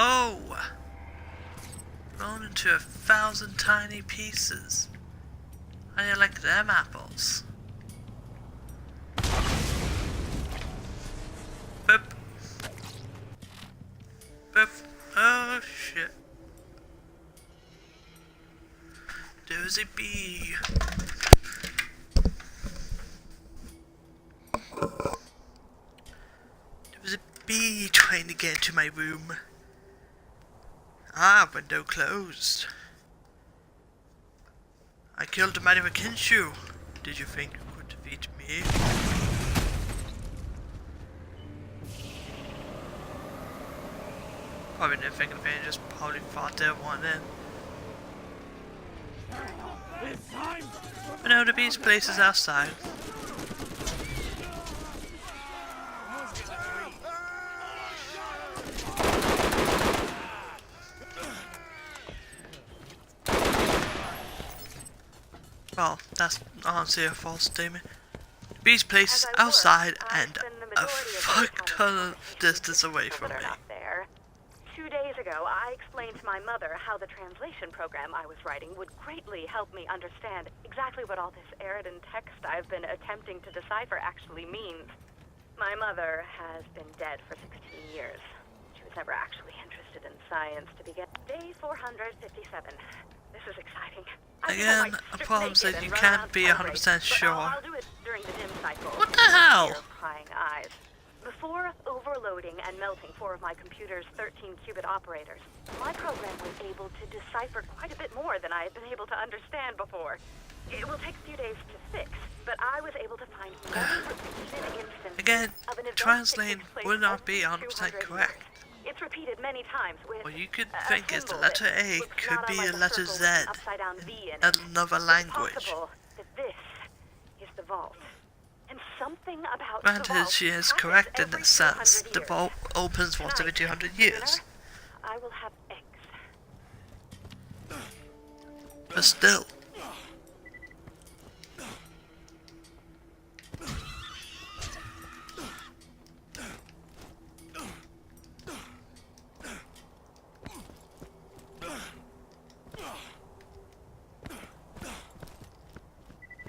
Oh! Blown into 1,000 tiny pieces. How do you like them apples? Boop. Boop. Oh shit. There's a bee. There was a bee trying to get into my room. Ah, window closed. I killed the mighty Kinshu. Did you think you could defeat me? Probably didn't think of it, just probably fought that one in. But no, the beast place is outside. Well, that's honestly a false statement. The beast place is outside and a fuck ton of distance away from me. 2 days ago, I explained to my mother how the translation program I was writing would greatly help me understand exactly what all this Eridan text I've been attempting to decipher actually means. My mother has been dead for 16 years. She was never actually interested in science to begin. Day 457. This is exciting. Again, a problem is that you can't be 100% sure. I'll do it during the dim cycle. What the hell? Crying eyes. Before overloading and melting 4 of my computer's 13-qubit operators, my program was able to decipher quite a bit more than I had been able to understand before. It will take a few days to fix, but I was able to find one repeated instance Again, of an event translating that takes place would not be every 100% 200 correct. years. It's repeated many times with What you could a think is the symbol letter that A looks could not be unlike a a letter circle Z with an upside-down V in in it. another It's language. possible that this is the vault. And something about Granted, the vault she is happens correct in every that sense. 200 The years. vault opens once every 200 years. I will have eggs. But still.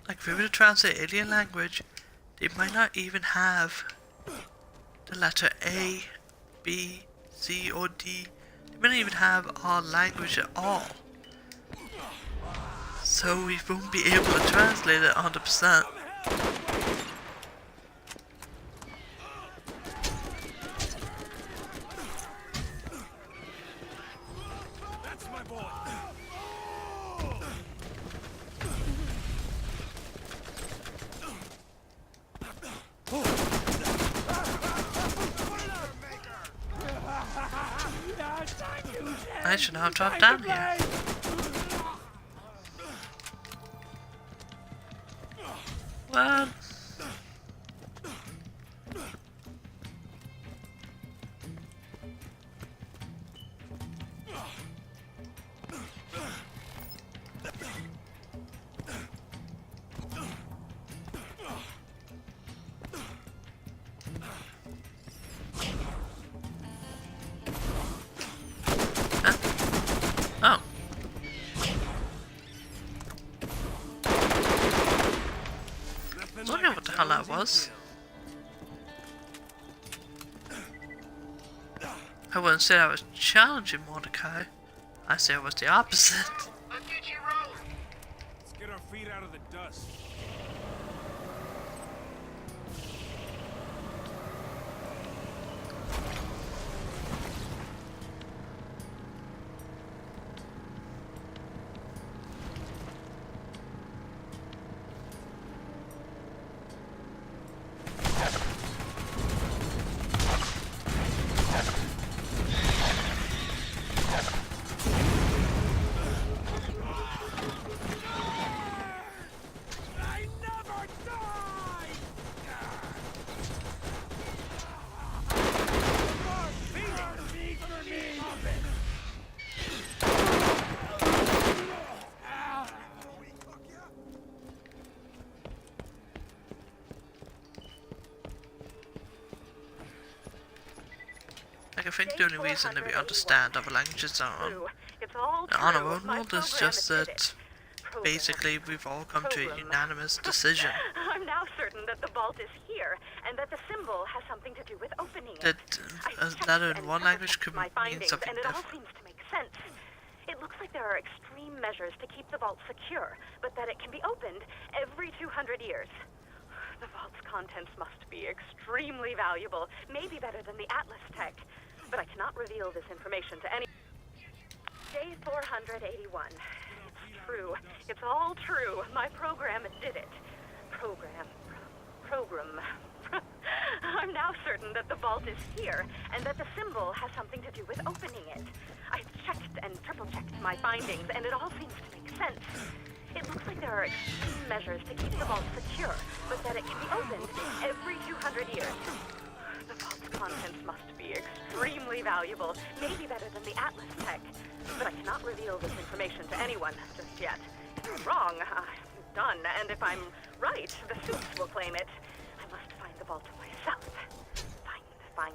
Like, if we were to translate alien language, they might not even have the letter A, B, C, or D. They might not even have our language at all. So we won't be able to translate it 100%. I should not have dropped down here. Well, oh. I don't know what the hell that was. I wouldn't say I was challenging Mordecai. I say it was the opposite. Let's get you rolling. Let's get our feet out of the dust. I never die! Like, I think the only reason that we understand other languages are on our own world is just that basically we've all come to a unanimous decision I'm now certain that the vault is here, and that the symbol has something to do with opening it. that that in one language could mean something and it all different. seems to make sense. It looks like there are extreme measures to keep the vault secure, but that it can be opened every 200 years. The vault's contents must be extremely valuable, maybe better than the Atlas tech, but I cannot reveal this information to any. Day 481. It's true. It's all true. My program did it. Program. I'm now certain that the vault is here, and that the symbol has something to do with opening it. I've checked and triple-checked my findings, and it all seems to make sense. It looks like there are extreme measures to keep the vault secure, but that it can be opened every 200 years. The vault's contents must be extremely valuable, maybe better than the Atlas tech, but I cannot reveal this information to anyone just yet. If I'm wrong, I'm done, and if I'm right, the suits will claim it. I must find the vault myself. Find.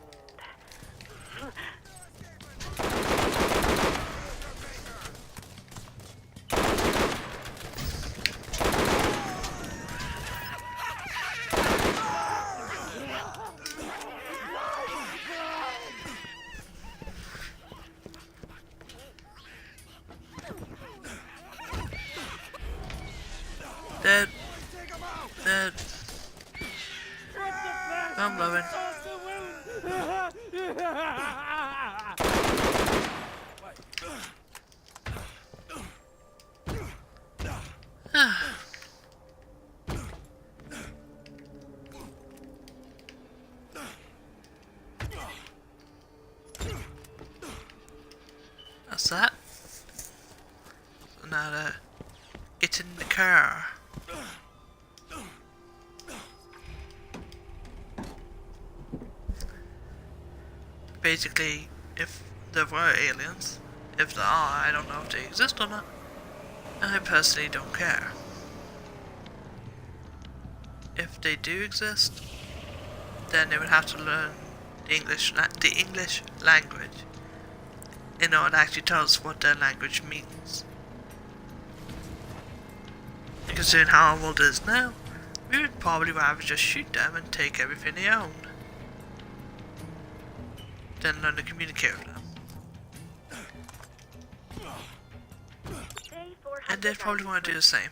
Dead. I'm loving. That's that. So now to get in the car. Basically, if there were aliens, if there are, I don't know if they exist or not. I personally don't care. If they do exist, then they would have to learn the English language in order to actually tell us what their language means. And considering how our world is now, we would probably rather just shoot them and take everything they own than learn to communicate with them. And they'd probably want to do the same.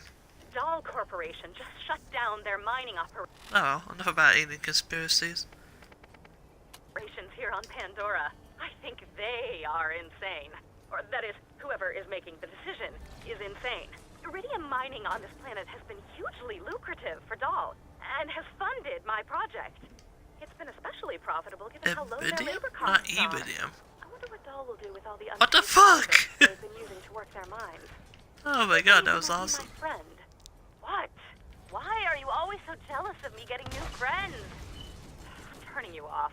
Dahl Corporation just shut down their mining operations Oh well, enough about alien conspiracies. here on Pandora. I think they are insane. Or that is, whoever is making the decision is insane. Iridium mining on this planet has been hugely lucrative for Dahl, and has funded my project. It's been especially profitable given how low their Iridium? labor Not costs are. Iridium. I wonder what Dahl will will do with all the What the unsafe fuck? habits they've been using to work their minds. Oh my god, that You was will be awesome. My friend. What? Why are you always so jealous of me getting new friends? I'm turning you off.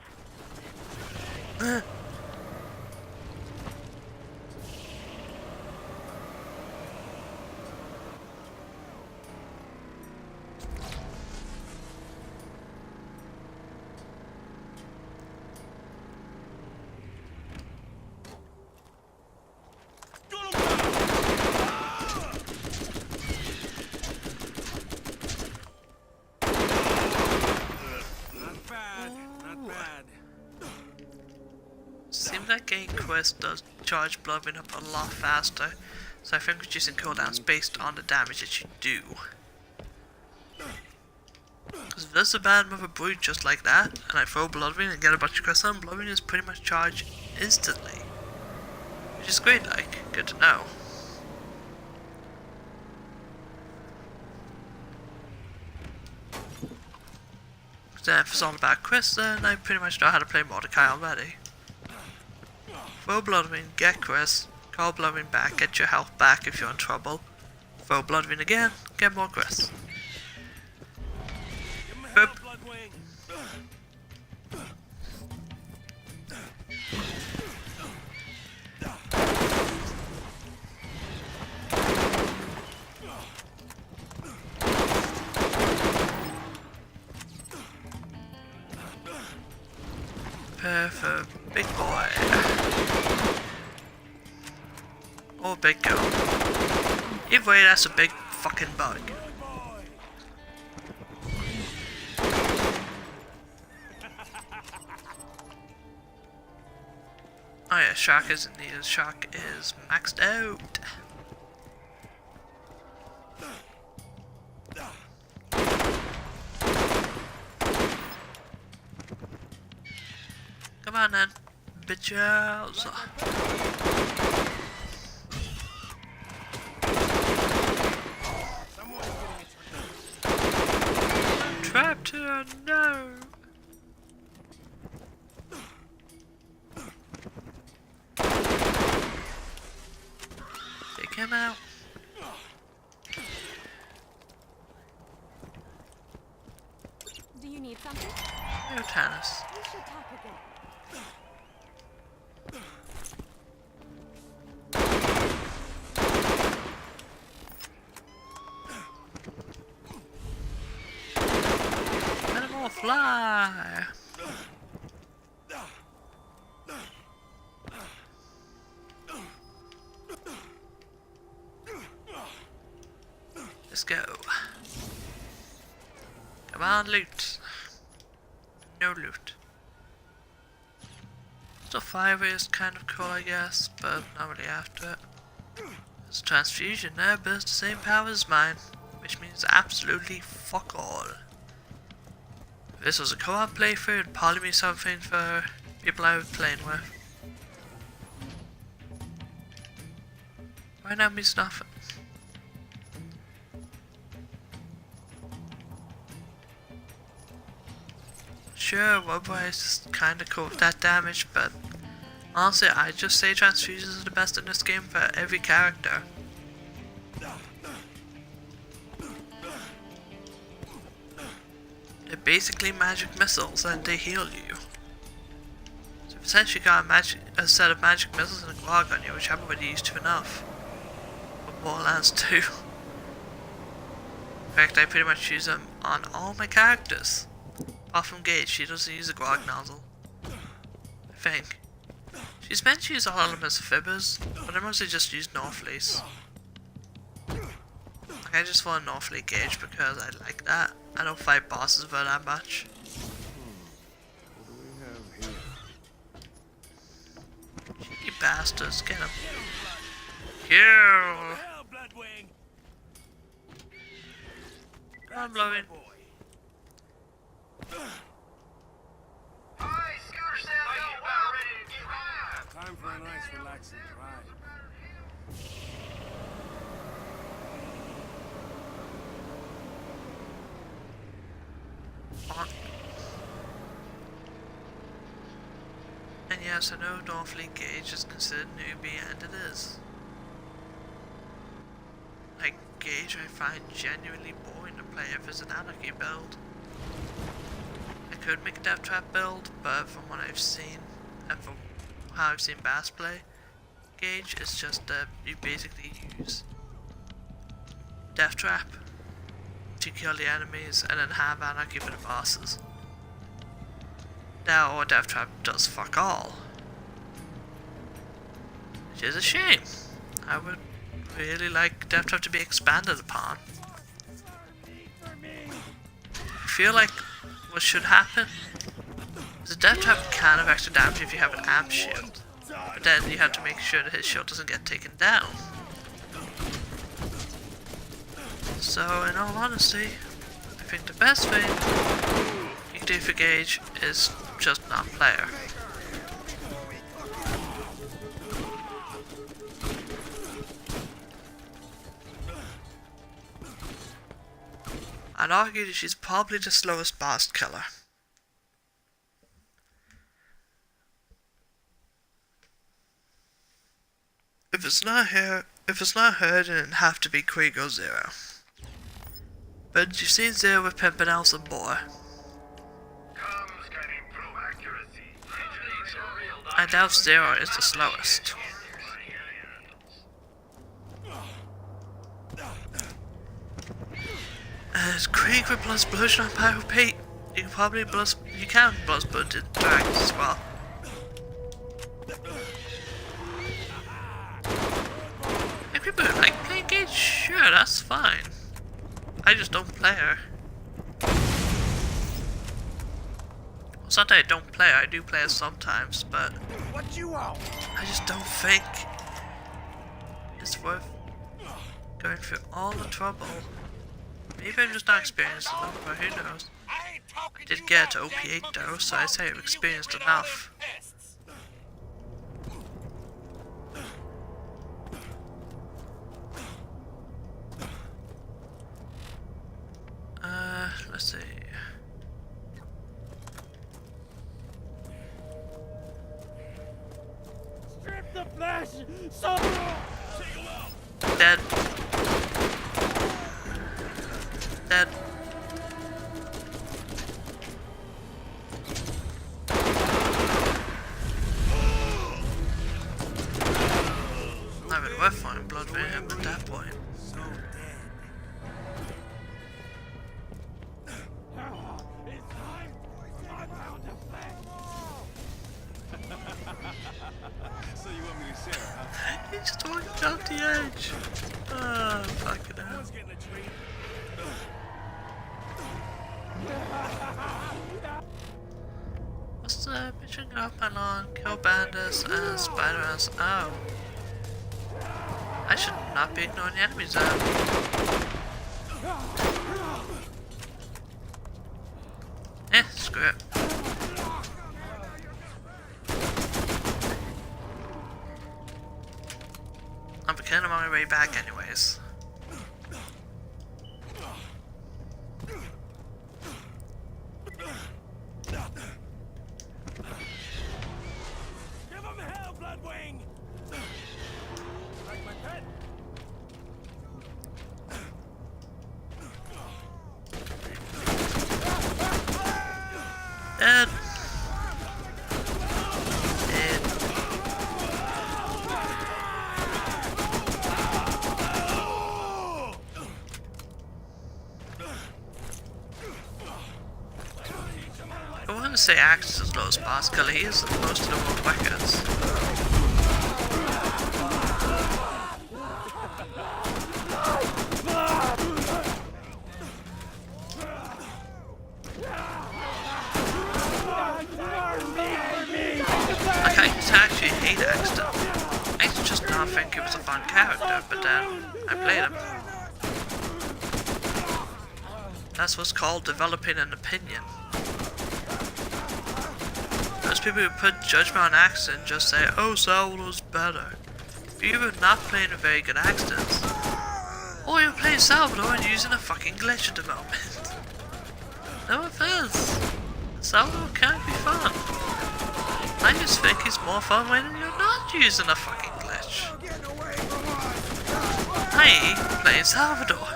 Not bad, not bad. Seems like getting quests does charge blowing up a lot faster, so I think reducing cooldowns based on the damage that you do. Because if there's a bad mother brute just like that, and I throw Bloodwing and get a bunch of quests on, Bloodwing is pretty much charged instantly. Which is great, like, good to know. Then if it's all about Chris, then I pretty much know how to play Mordecai already. Throw Bloodwing, get Chris, call Bloodwing back, get your health back if you're in trouble. Throw Bloodwing again, get more Chris. Give him Boop. hell, Bloodwing. Prepare for big boy. Or big girl. Either way, that's a big fucking bug. Good boy. Oh yeah, Shark isn't needed. Shark is maxed out. Come on then, bitches. Someone's getting it. Trapped here, no. Take him out. Do you need something? No, Tannis. We should talk again. Animal fly. Let's go. Come on, loot. No loot. So fire is kind of cool, I guess, but not really after it. There's a transfusion there, but it's the same power as mine, which means absolutely fuck all. If this was a co-op playthrough, it'd probably be something for people I was playing with. Right now means nothing. Sure, Wobway is just kinda cool with that damage, but honestly, I just say transfusions are the best in this game for every character. They're basically magic missiles and they heal you. So you've essentially got a set of magic missiles and a Glog on you, which I haven't really used to enough. For Borderlands 2. In fact, I pretty much use them on all my characters. Apart from Gage, she doesn't use a Glog nozzle. I think. She's meant to use all of them as fibbers, but I mostly just use Northleys. Like, I just want a Northleaf Gage because I like that. I don't fight bosses with her that much. What do we have here? Cheeky bastards, get him. Kill! Hell, Bloodwing. I'm blowing. Boy. Hi, Scooter Sam, are you about ready to get home? Time for a nice relaxing ride. And yes, I know Northly Gage is considered newbie, and it is. Like, Gage I find genuinely boring to play if it's an anarchy build. I could make a death trap build, but from what I've seen, and from how I've seen Bass play, Gage is just that you basically use death trap to kill the enemies and then have anarchy for the bosses. Now, death trap does fuck all, which is a shame. I would really like death trap to be expanded upon. I feel like what should happen is a death trap can have extra damage if you have an amp shield, but then you have to make sure that his shield doesn't get taken down. So, in all honesty, I think the best thing you can do for Gage is just not player. I'd argue that she's probably the slowest boss killer. If it's not her, then it'd have to be Krieg 0. But you've seen Zero with Pimpernels and Boar. I doubt Zero is the slowest. Krieg with plus Bludgeon on Pyro Pate. You can probably plus Blood dragons as well. If people like playing Gage, sure, that's fine. I just don't play her. It's not that I don't play her, I do play her sometimes, but What you want? I just don't think it's worth going through all the trouble. Maybe I'm just not experienced enough, but who knows. I did get to OP8 though, so I'd say I've experienced enough. Let's see. Strip the flesh! So Dead. Dead. I would worth finding blood for him at that point. So you want me to share, huh? He just walked off the edge. Oh, fucking hell. Getting a treat. What's the mission up and on? Kill bandits and spider-ants. Oh. I should not be ignoring the enemies then. Screw it. I'm beginning on my way back anyways. Give him hell, Bloodwing! Like my pet. Dead. Dead. I want to say Axe is the lowest boss killer. He is the most of the world records. Like, I used to actually hate Axton. I used to just not think he was a fun character, but then I played him. That's what's called developing an opinion. Those people who put judgment on Axton just say, oh, Salvador's better. But you were not playing a very good Axton. Or you're playing Salvador and using a fucking glitch at the moment. No offense. Salvador can be fun. I just think it's more fun when you're not using a fucking glitch. I playing Salvador.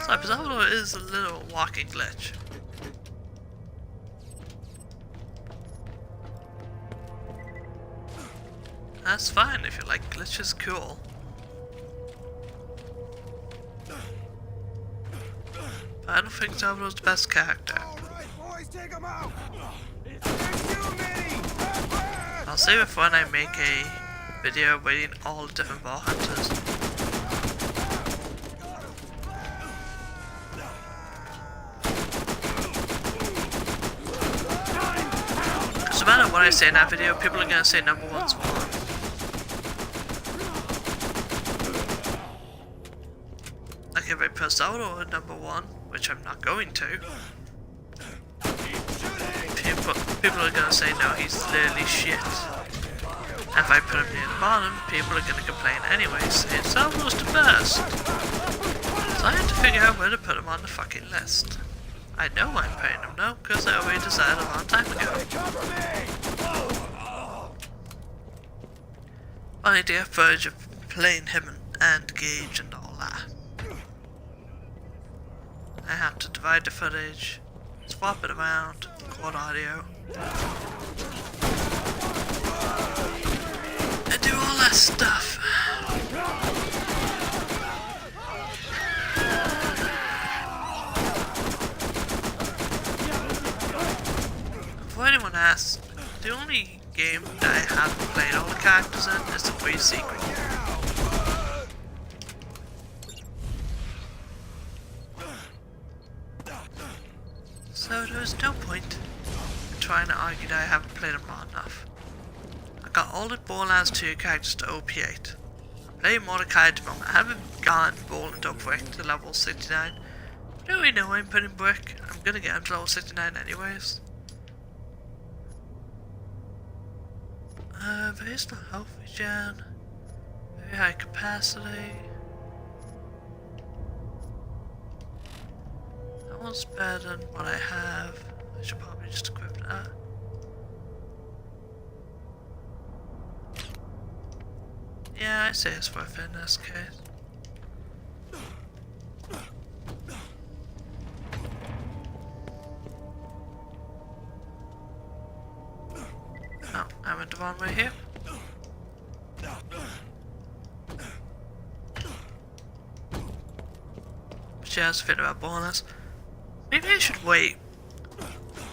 So Salvador is a little walking glitch. That's fine if you like glitches, cool. But I don't think Salvador's the best character. Alright, boys, take him out! I'll save it for when I make a video rating all the different ball hunters. Because no matter what I say in that video, people are gonna say number one's one. Like if I put Salvador at number one, which I'm not going to, people are gonna say no, he's literally shit. And if I put him near the bottom, people are gonna complain anyway, saying Salvador's the best. So I had to figure out where to put him on the fucking list. I know I'm putting him though, because I already decided a long time ago. I did a footage of playing him and Gage and all that. I have to divide the footage, swap it around, record audio, and do all that stuff. Before anyone asks, the only game that I haven't played all the characters in is the Free Secret. So there's no point in trying to argue that I haven't played them long enough. I got all the Borderlands 2 characters to OP8. I'm playing Mordecai at the moment. I haven't gotten Borderlands up Brick to level 69. I don't really know why I'm putting Brick. I'm gonna get him to level 69 anyways. Very slow health regen. Very high capacity. That one's better than what I have. I should probably just equip that. Yeah, I say it's worth it in this case. Oh, I went the wrong way here. Just think about Borderlands. Maybe I should wait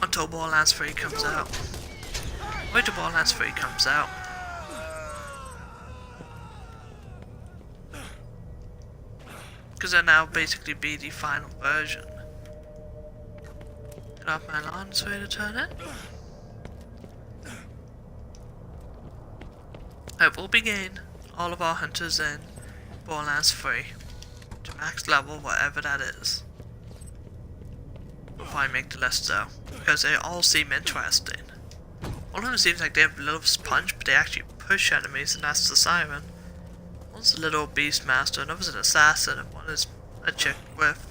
until Borderlands 3 comes out. Wait till Borderlands 3 comes out. Because that'll now basically be the final version. Get off my lawn, so to turn it. I will begin all of our hunters in Borderlands 3 to max level, whatever that is. Before I make the list though, because they all seem interesting. One of them seems like they have a little punch, but they actually push enemies, and that's the Siren. One's a little Beastmaster, another's an Assassin, and one is a chick with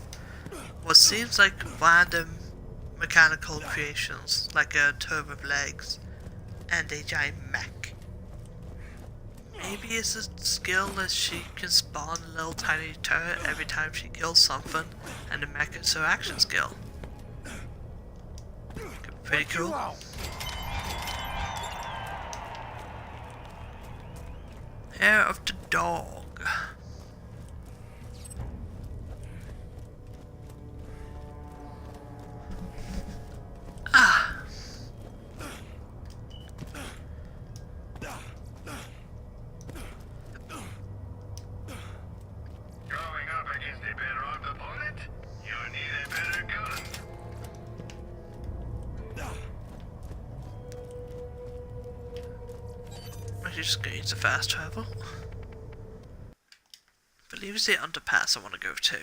what seems like random mechanical creations, like a turret with legs and a giant mech. Maybe it's a skill that she can spawn a little tiny turret every time she kills something, and the mech is her action skill. Could be pretty cool. Hair of the dog. Ah. Going up against a bedrock opponent, you need a better gun. I'm just gonna use the fast travel. I believe it's the underpass I want to go to.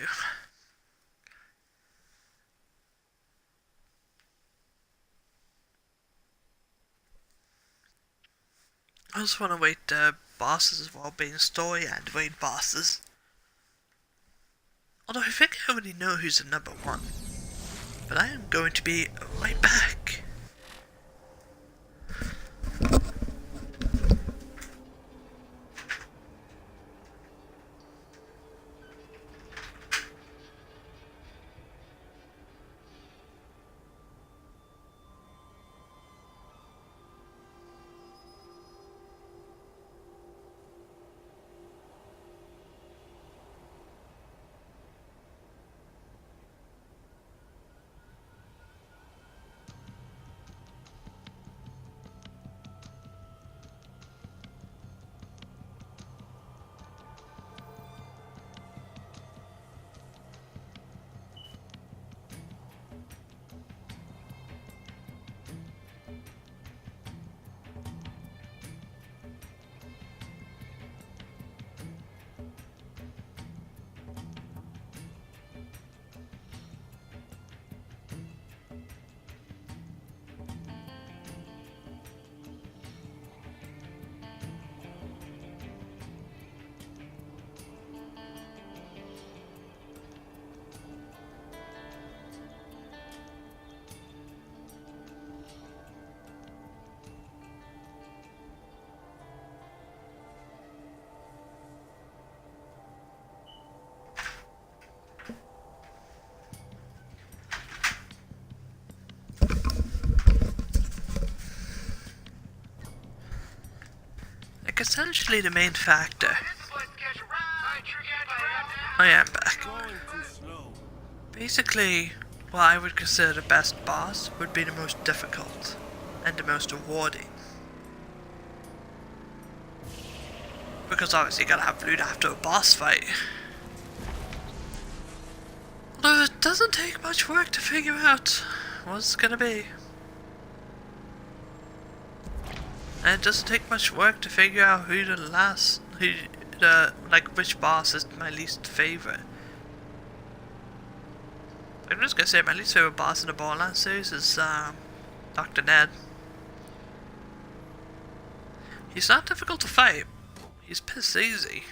I just want to wait bosses as well, being story and raid bosses. Although I think I already know who's the number one. But I am going to be right back. like essentially the main factor. Let's get right. I am back. Going too slow. Basically, what I would consider the best boss would be the most difficult and the most rewarding. Because obviously you gotta have loot after a boss fight. Although it doesn't take much work to figure out what it's gonna be. And it doesn't take much work to figure out which boss is my least favorite. I'm just gonna say my least favorite boss in the Borderlands series is Dr. Ned. He's not difficult to fight. He's piss easy.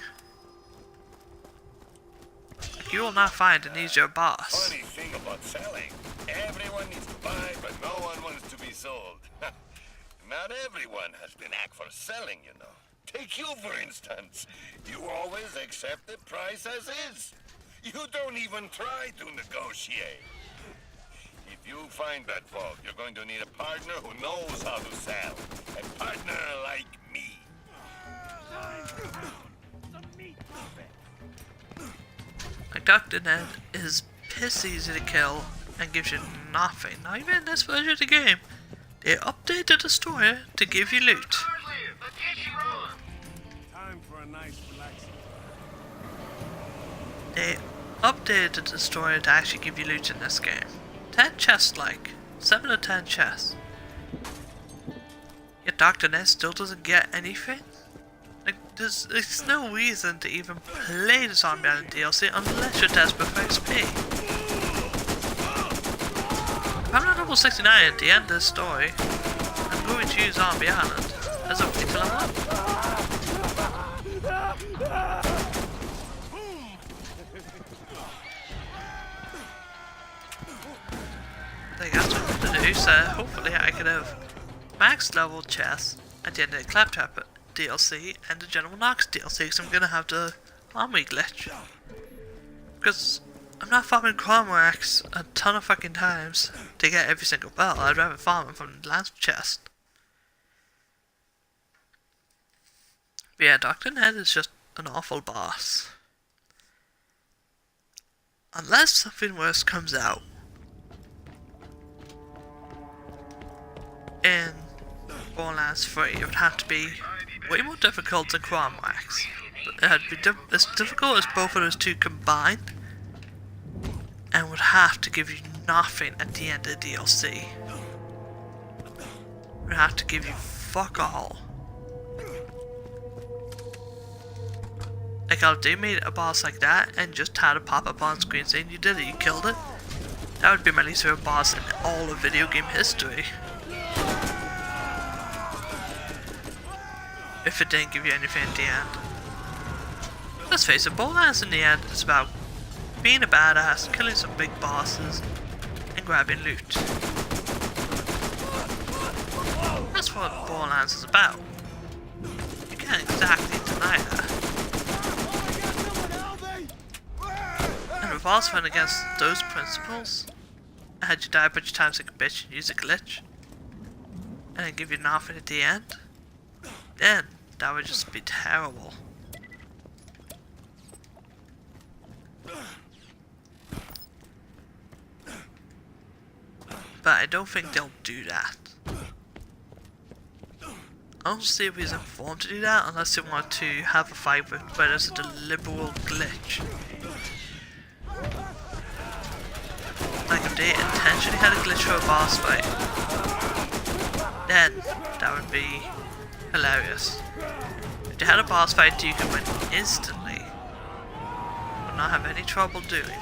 You will not find an easier boss. Funny thing about selling. Everyone needs to buy, but no one wants to be sold. Not everyone has the knack for selling, you know. Take you, for instance. You always accept the price as is. You don't even try to negotiate. If you find that vault, you're going to need a partner who knows how to sell. A partner like me. Like Dr. Ned is piss easy to kill and gives you nothing. Not even in this version of the game. They updated the story to give you loot. Time for a nice relaxing. They updated the story to actually give you loot in this game. 10 chests, like 7 or 10 chests. Yet Dr. Ned still doesn't get anything. Like there's no reason to even play the Zombie Island DLC unless you're desperate for XP. If I'm not level 69 at the end of this story, I'm going to use Zombie Island as a way to level up. I think that's what I'm going to do, so hopefully I could have max level chests at the end of the Claptrap DLC and the General Knox DLC, because I'm going to have the armory glitch. Because I'm not farming Cromwrecks a ton of fucking times to get every single bell. I'd rather farm them from the last chest. But yeah, Dr. Ned is just an awful boss. Unless something worse comes out. In Borderlands 3, it would have to be way more difficult than Cromwrecks. It would be as difficult as both of those two combined. And would have to give you nothing at the end of the DLC. Would have to give you fuck all. Like if they made a boss like that and just had a pop-up on screen saying you did it, you killed it. That would be my least favorite boss in all of video game history. If it didn't give you anything at the end. Let's face it, Borderlands in the end is about being a badass, killing some big bosses, and grabbing loot. That's what Borderlands is about. You can't exactly deny that. And with boss fighting against those principles, I had you die a bunch of times like a bitch and use a glitch, and then give you nothing at the end, then that would just be terrible. But I don't think they'll do that. I don't see a reason for them to do that unless they want to have a fight where there's a deliberate glitch. Like if they intentionally had a glitch for a boss fight, then that would be hilarious. If they had a boss fight you could win instantly, would not have any trouble doing.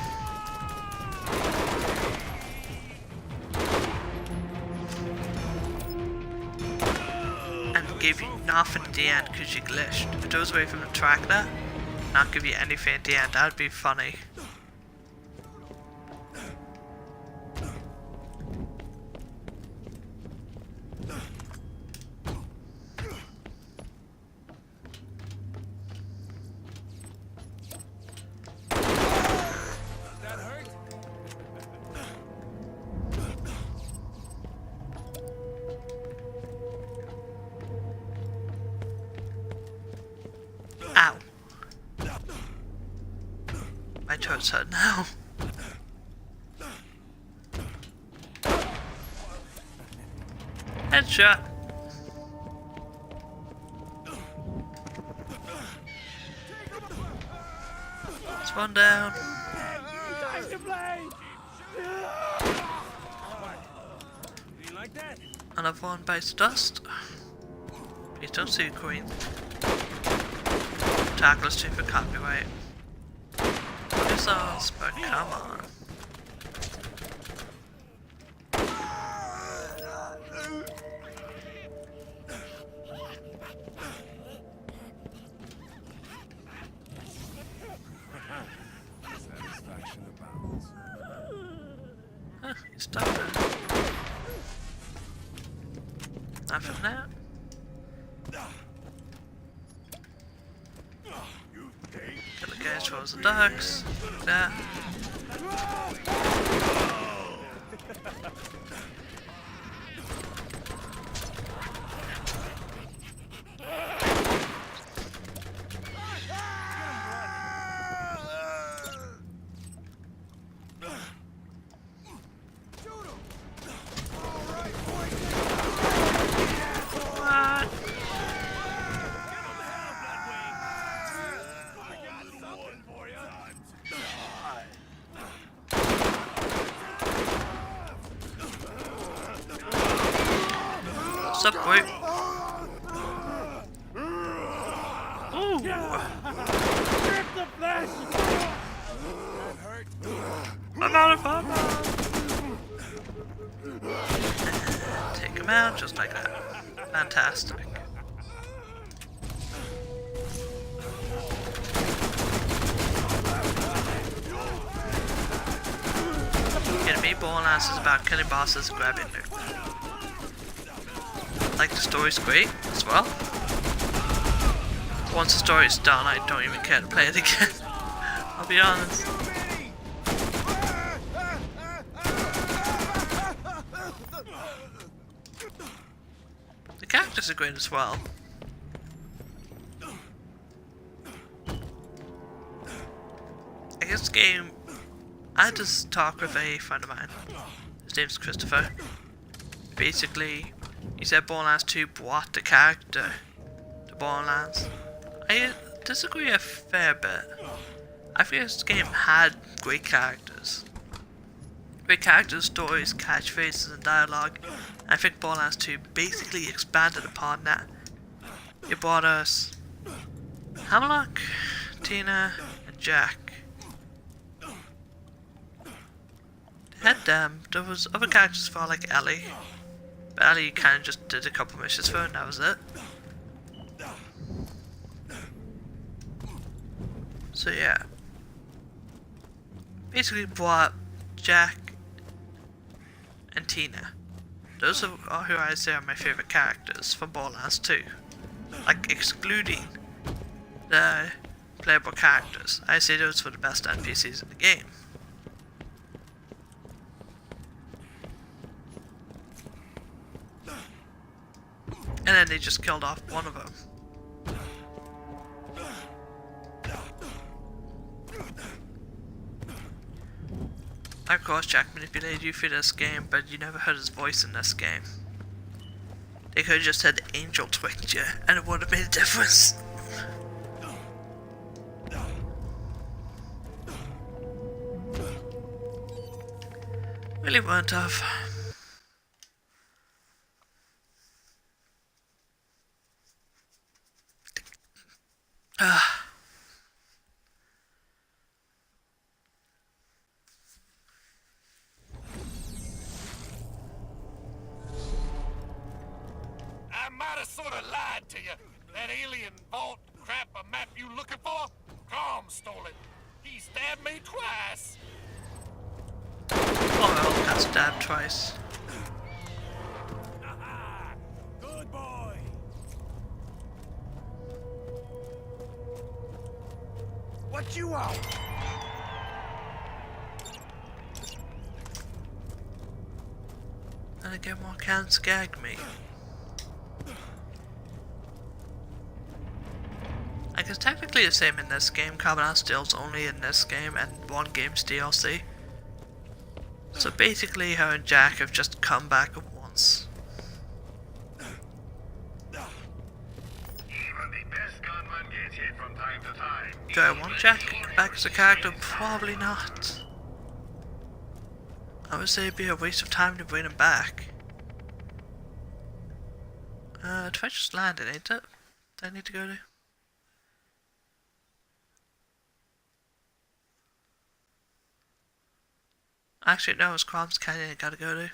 Give you nothing at the end because you glitched. If there was a way for them to track that, not give you anything at the end, that would be funny. That hurt? to its head now. Headshot. It's one down. Time to play! You like that? Another one bites dust. Please don't sue Queen. Tackle us too for copyright. Missiles, but come on. Satisfaction abounds. Huh, he's done it. Nothing there. Kill the guys towards the ducks. There. What? What's up, boy? Ooh. I'm out of ammo. Take him out just like that. Fantastic. Getting me Borderlands is about killing bosses and grabbing loot. Like, the story's great as well. Once the story's done, I don't even care to play it again. I'll be honest. The characters are great as well. I guess the game, I had this talk with a friend of mine. His name's Christopher. Basically, he said Borderlands 2 brought the character to Borderlands. I disagree a fair bit. I think this game had great characters. Great characters, stories, catchphrases, and dialogue. I think Borderlands 2 basically expanded upon that. It brought us Hamlock, Tina, and Jack. They had them. There was other characters for like Ellie. But Ellie kind of just did a couple missions for her and that was it. So yeah. Basically brought Jack and Tina. Those are who I say are my favourite characters from Borderlands 2. Like, excluding the playable characters. I say those were the best NPCs in the game. And then they just killed off one of them. Of course, Jack manipulated you through this game, but you never heard his voice in this game. They could have just said Angel twicked you, and it would have made a difference. Really weren't tough. I might have sort of lied to you. That alien vault crap a map you looking for? Tom stole it. He stabbed me twice. Oh well, got stabbed twice. Aha! Good boy. What you want? And again, more cans gag me. Like, it's technically the same in this game. Carbon Steel's only in this game and one game's DLC. So basically, her and Jack have just come back at once. Even the best gunman gets hit from time to time. Do I want Jack back as a character? Probably not. I would say it'd be a waste of time to bring him back. If I just landed, ain't it? Do I need to go to? Actually, no, it's Crom's Canyon I gotta go to.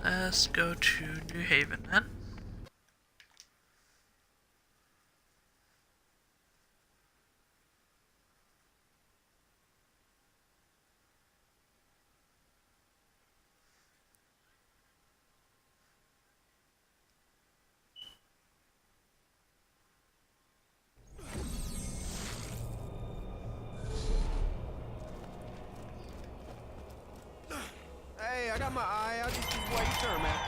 Let's go to New Haven then. Hey, I got my eye. I'll just wait your turn, man.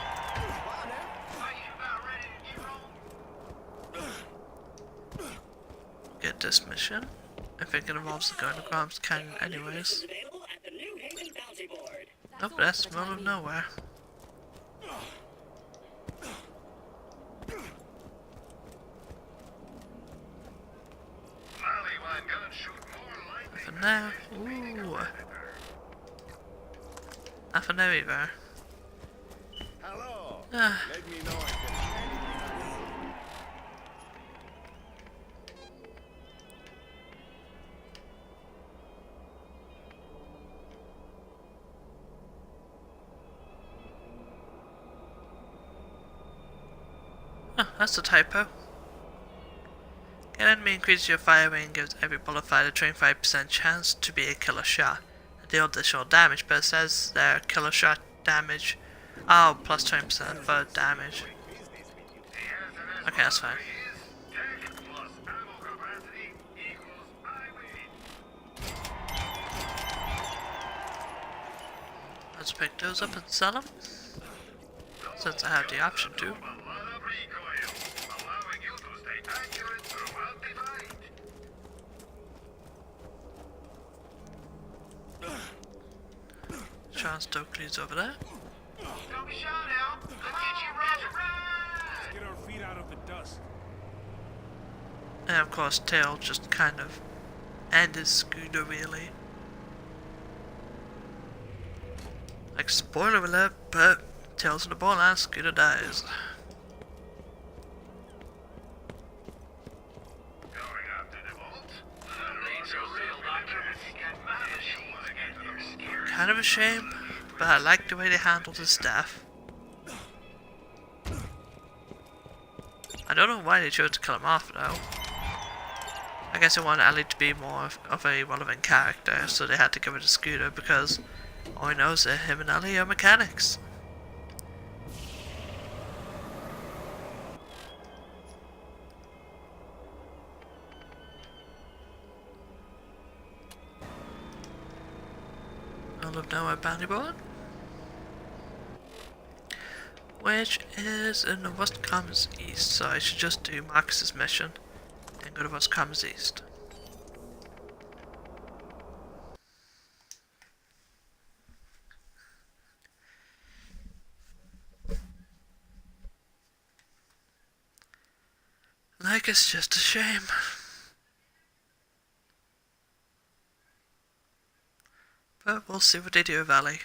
Get this mission. I think it involves going to Crom's Canyon anyways. Nope, that's the middle of nowhere. For now, ooh. Nothing there either. Hello. Ah. Let me know if there's anything Oh, that's a typo. An enemy increases your fire rate and gives every bullet fired a 25% chance to be a killer shot. Deal additional damage, but it says their killer shot damage. Oh, plus 20% for damage. Okay, that's fine. Let's pick those up and sell them, since I have the option to. Charles Stokely's over there. Don't be shy now. Let's get you ready. Get our feet out of the dust. And of course, Tail just kind of ended Scooter really. Like, spoiler alert, but Tails in the Borderlands, Scooter dies. Kind of a shame, but I like the way they handled his staff. I don't know why they chose to kill him off though. I guess they wanted Ellie to be more of a relevant character, so they had to give it to Scooter because all he knows is that him and Ellie are mechanics. I'll live now at Bounty Board, which is in the West Commons East, so I should just do Marcus's mission and go to West Commons East. Like, it's just a shame. But we'll see what they do with Ellie.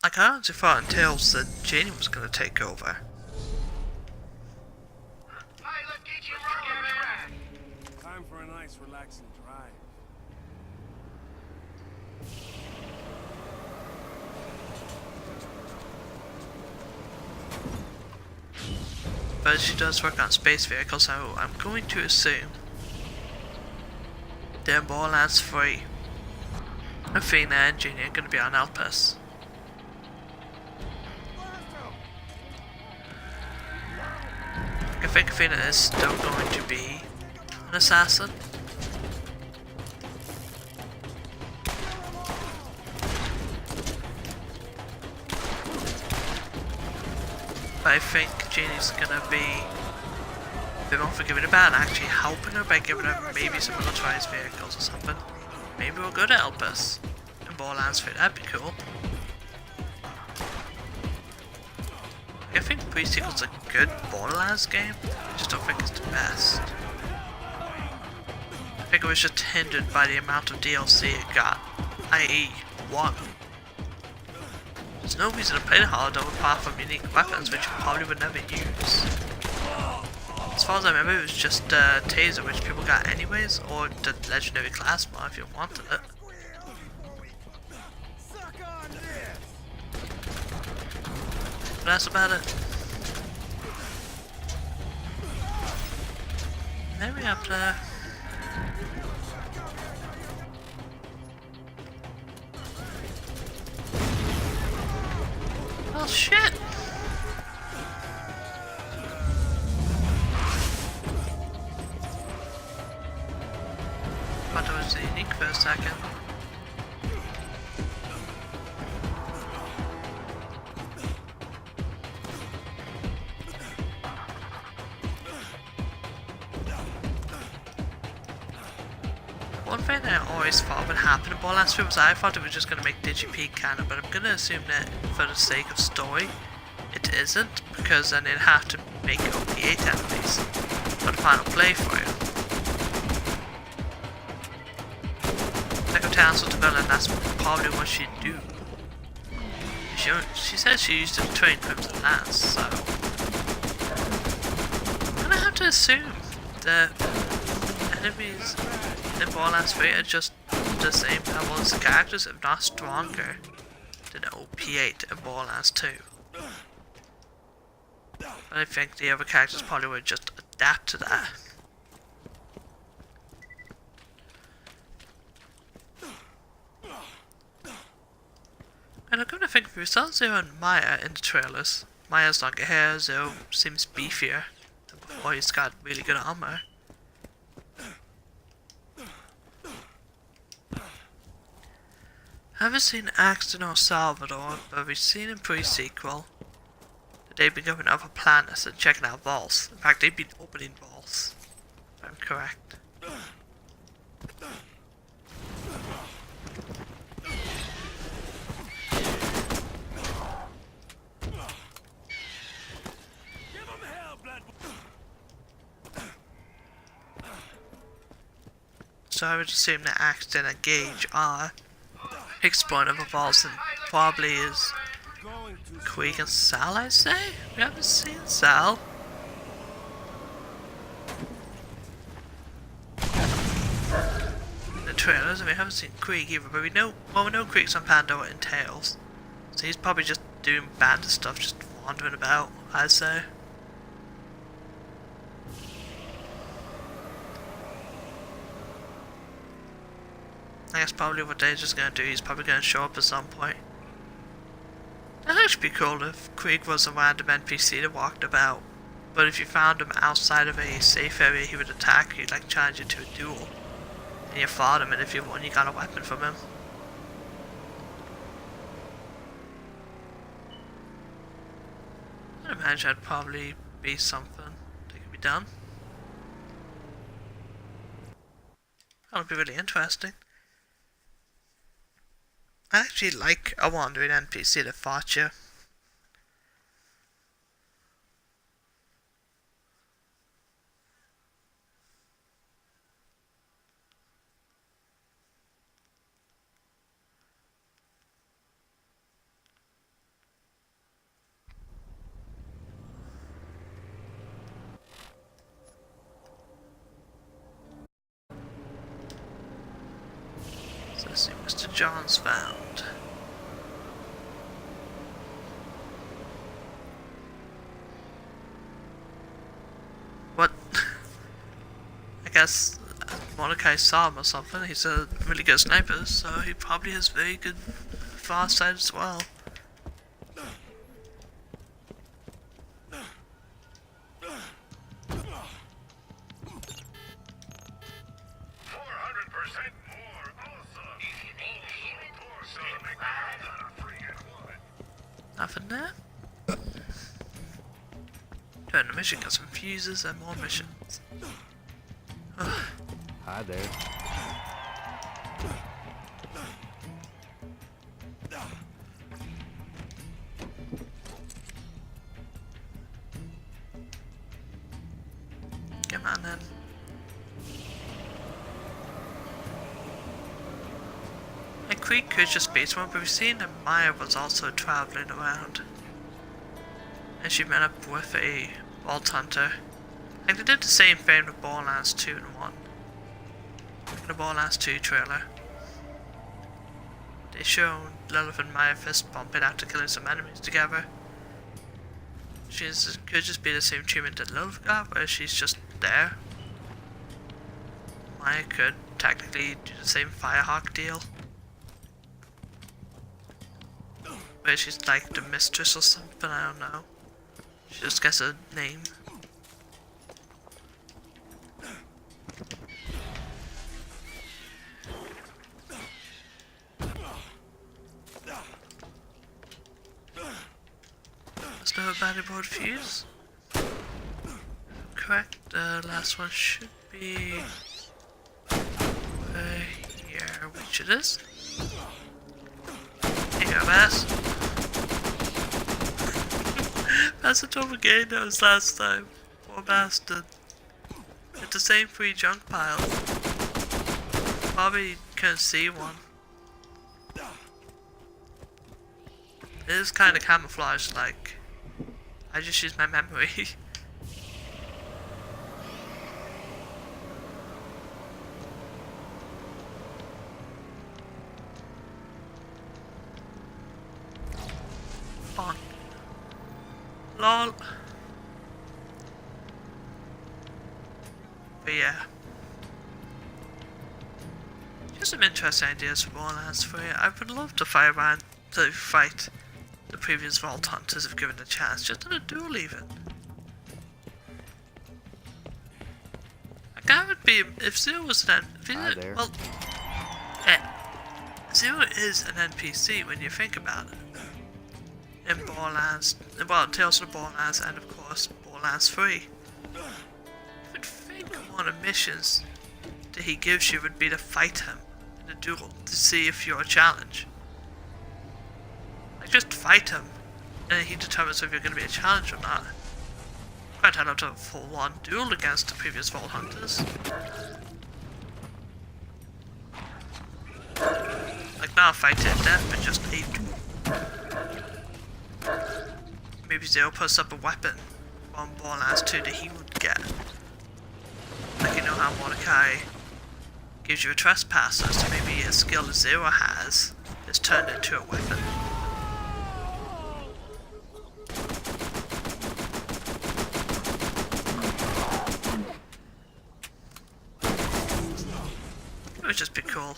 Like, I honestly thought in Tales that Janie was going to take over. Hey, let's get you rolling. Time for a nice, relaxing drive. But she does work on space vehicles, so I'm going to assume they're Borderlands 3. Athena and Janie are going to be on Elpis. I think Athena is still going to be an assassin. but I think Janie's gonna be a bit more forgiving about and actually helping her by giving her maybe some militarized vehicles or something. Maybe we'll go to help us in Borderlands 3, that'd be cool. I think pre-sequel's a good Borderlands game, I just don't think it's the best. I think it was just hindered by the amount of DLC it got, i.e. 1. There's no reason to play the holodeck apart from unique weapons which you probably would never use. As far as I remember, it was just a taser which people got anyways, or the legendary class mod if you wanted it. But that's about it. Maybe up there. Oh shit! Thought it was unique for a second. One thing that I always thought would happen in Borderlands 3 was I thought it was just going to make DGP canon, but I'm going to assume that for the sake of story, it isn't, because then they'd have to make OP8 enemies for the final playthrough. Like a talented development, that's probably what she'd do. She says she used it to train Crimson Lance, so I'm going to have to assume that enemies in Borderlands 3 are just the same level as the characters, if not stronger than OP8 in Borderlands 2. But I think the other characters probably would just adapt to that. And I'm going to think if we saw Zero and Maya in the trailers, Maya's longer hair, Zero seems beefier than before, he's got really good armor. I haven't seen Axton or Salvador, but we've seen in pre-sequel that they've been going to other planets and checking out vaults. In fact, they've been opening vaults, if I'm correct. So I would assume that Axton and Gage are exploring other vaults, and probably is Queeg and Sal, I say? We haven't seen Sal. In the trailers, and we haven't seen Queeg either, but we know Queeg's on Pandora and Tails. So he's probably just doing bandit stuff, just wandering about, I'd say. I guess probably what they're just gonna do, he's probably gonna show up at some point. That'd actually be cool if Queeg was a random NPC that walked about, but if you found him outside of a safe area, he would attack you, like challenge you to a duel. And you fought him, and if you won, you got a weapon from him. I'd imagine that'd probably be something that could be done. That would be really interesting. I actually like a wandering NPC that fought you. So let's see, Mr. John's found. What? I guess Mordecai saw him or something. He's a really good sniper, so he probably has very good far sight as well. Nothing there? Turn the mission, got some fuses and more missions. Ugh. Hi there. Come on then. And Creek could just be one, but we've seen that Maya was also traveling around. And she met up with a Vault Hunter. Like they did the same thing with Borderlands 2 and 1. In the Borderlands 2 trailer. They showed Lilith and Maya fist bumping after killing some enemies together. Could just be the same treatment that Lilith got, where she's just there. Maya could technically do the same Firehawk deal. Where she's like the mistress or something, I don't know. She just gets a name. There's no battery board fuse. Correct, the last one should be here, which it is. Here you go, Bass. That's a double game that was last time. Poor bastard. It's the same 3 junk piles. Probably couldn't see one. It is kind of camouflaged, like. I just use my memory. Bonk. LOL. But yeah. Just some interesting ideas for Borderlands 3. I would love to fight the previous Vault Hunters if given a chance, just in a duel even. Like that would be, if Zero was an NPC, well, Zero is an NPC when you think about it. In Borderlands, well, Tales of the Borderlands and of course Borderlands 3. You would think one of the missions that he gives you would be to fight him in a duel to see if you're a challenge. Like just fight him, and he determines if you're going to be a challenge or not. Quite had to a full-on duel against the previous Vault Hunters. Like not a fight to the death, but just a duel. Maybe Zero puts up a weapon on Borderlands 2 that he would get. Like you know how Mordecai gives you a trespasser, so maybe a skill that Zero has is turned into a weapon. It would just be cool.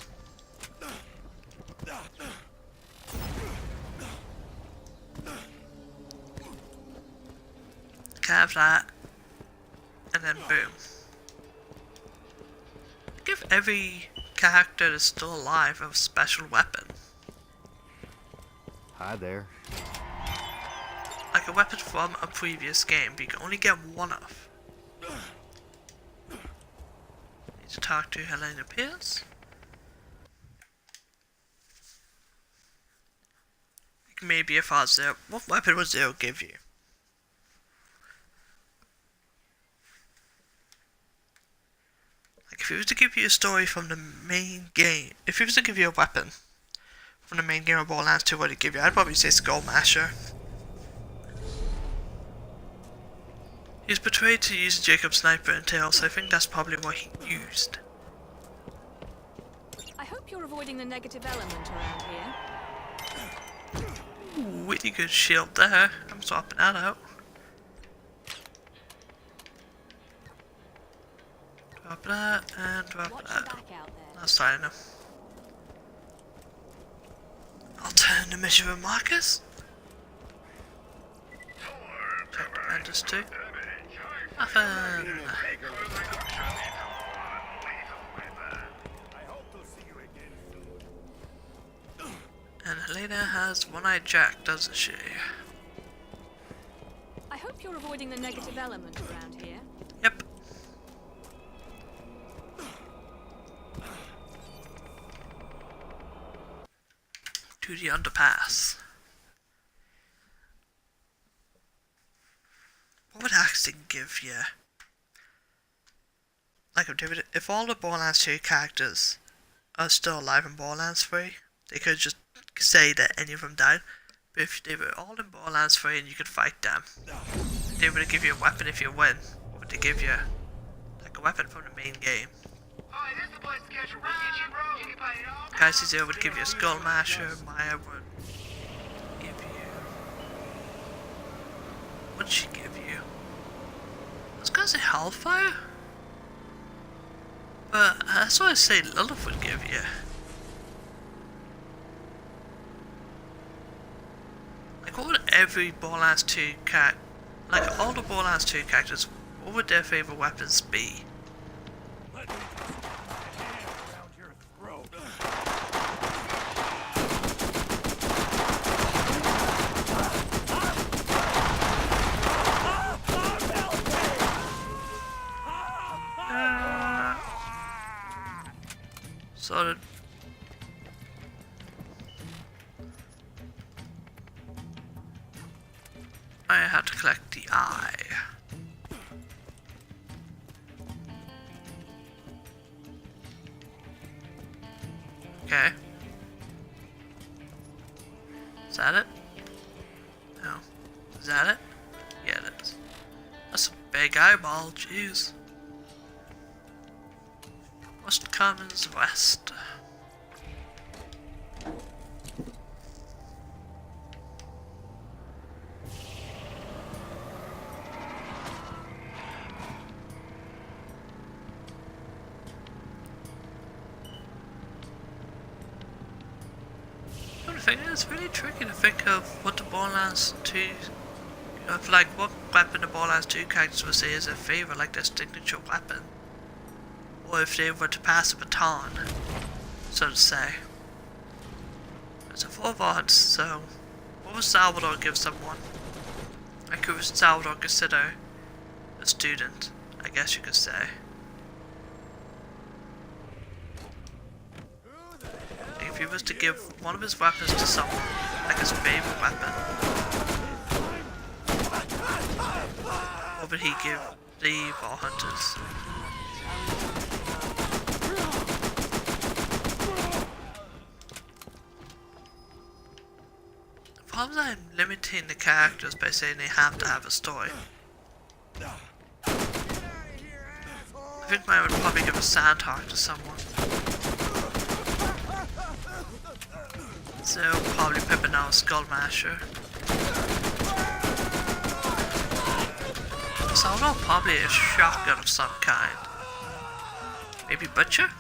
Have that, and then boom. Give every character that's still alive a special weapon. Hi there. Like a weapon from a previous game, but you can only get one of. Need to talk to Helena Pierce. Maybe if I was there, what weapon would Zero give you? If he was to give you a story from the main game, if he was to give you a weapon from the main game of Borderlands 2, what would he give you? I'd probably say Skull Masher. He was portrayed to use a Jacob Sniper in Tales, so I think that's probably what he used. I hope you're avoiding the negative element around here. Ooh, really good shield there. I'm swapping that out. Drop that and drop Watch that. your back out there. That's fine enough. I'll turn the mission with Marcus. Check the vendors too. Nothing. I hope to see you again soon. And Helena has one-eyed Jack, doesn't she? I hope Hope you're avoiding the negative element around here. Yep. To the underpass. What would acting give you? Like if all the Borderlands 2 characters are still alive in Borderlands 3, they could just say that any of them died. But if they were all in Borderlands 3 and you could fight them, they would give you a weapon if you win. What would they give you? Like a weapon from the main game. Cassie Zero would give you a Skull Masher, Maya would give you... What'd she give you? I was gonna say Hellfire? But that's what I say Lilith would give you. Like what would every Borderlands 2 like all the Borderlands 2 characters, what would their favourite weapons be? Let me just put my hand around your throat. Sorted. I had to collect the eye. Okay. Is that it? No. Is that it? Yeah, it is. That's a big eyeball, jeez. West Commons West. The thing is, it's really tricky to think of what the Borderlands 2, of like what weapon the Borderlands 2 characters would say is their favourite, like their signature weapon. Or if they were to pass a baton, so to say. It's a 4 volts, so what would Salvador give someone? Like who would Salvador consider a student, I guess you could say. Like if he was to give one of his weapons to someone, like his favourite weapon, what would he give the ball hunters? The problem is I'm limiting the characters by saying they have to have a story. I think I would probably give a Sandhawk to someone. So probably Pippin now a Skull Masher. Salvador probably a shotgun of some kind. Maybe Butcher?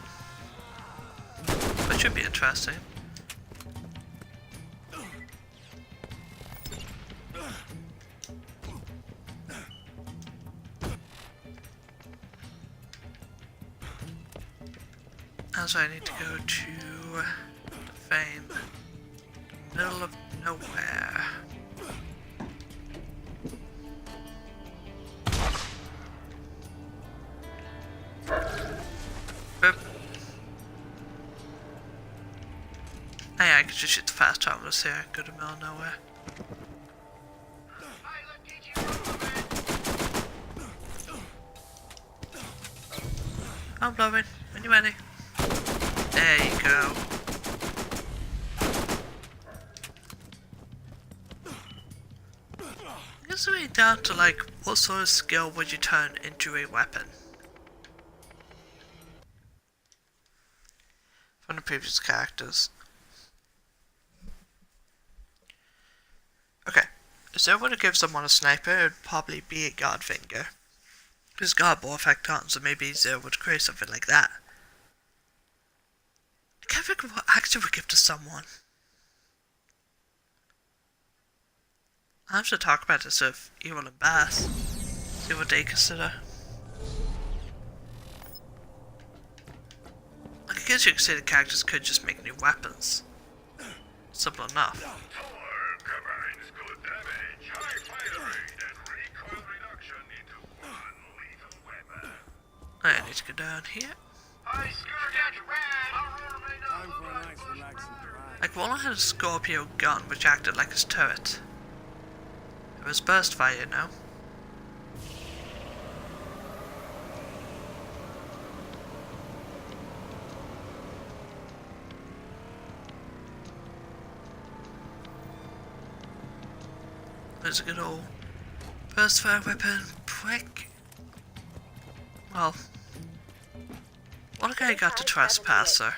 Butcher would be interesting. So I need to go to the Fane, middle of nowhere. Boop. Hey, I could just shoot the fast travelers here. Go to middle of nowhere. I'm blowing. When you ready? There you go. I guess it's really down to like what sort of skill would you turn into a weapon from the previous characters. Okay, if I were to give someone a sniper, it would probably be a Godfinger. Because God ball effect on, so maybe Zero would create something like that. I can't think of what actor would give to someone. I have to talk about this with Evil and Bass. See what they consider. Like, I guess you could say the characters could just make new weapons. Simple enough. Power combines good damage, high fire rate, and recoil to go down here. Time for a nice relaxing drive. Like, Waller had a Scorpio gun which acted like his turret. It was burst fire, you know. There's a good old burst fire weapon, prick. Well, one guy got the trespasser.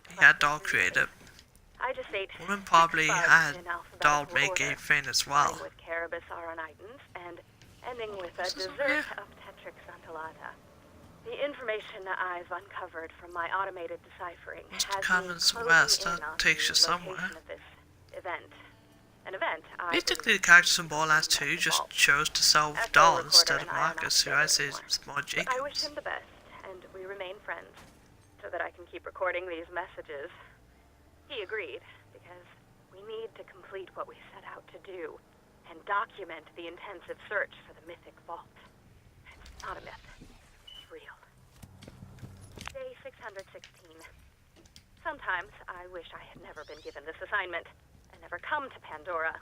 He had doll created. I just ate Woman probably 6 bugs had in alphabetical doll make order, a thing as well. starting with Carabas auronitans and ending with a This is dessert weird. of Tetrix antellata. The information I've uncovered from my automated deciphering Must has come me in closing west, in that on takes the you somewhere. location of this event. An event I Basically, the believe characters from is Borderlands the 2 just vault. chose to sell Echo dolls Recorder instead of and I are not Marcus, who together I say anymore. is more But I wish Jacobs. him the best, and we remain friends, so that I can keep recording these messages. He agreed, because we need to complete what we set out to do, and document the intensive search for the mythic vault. It's not a myth. It's real. Day 616. Sometimes I wish I had never been given this assignment, and never come to Pandora.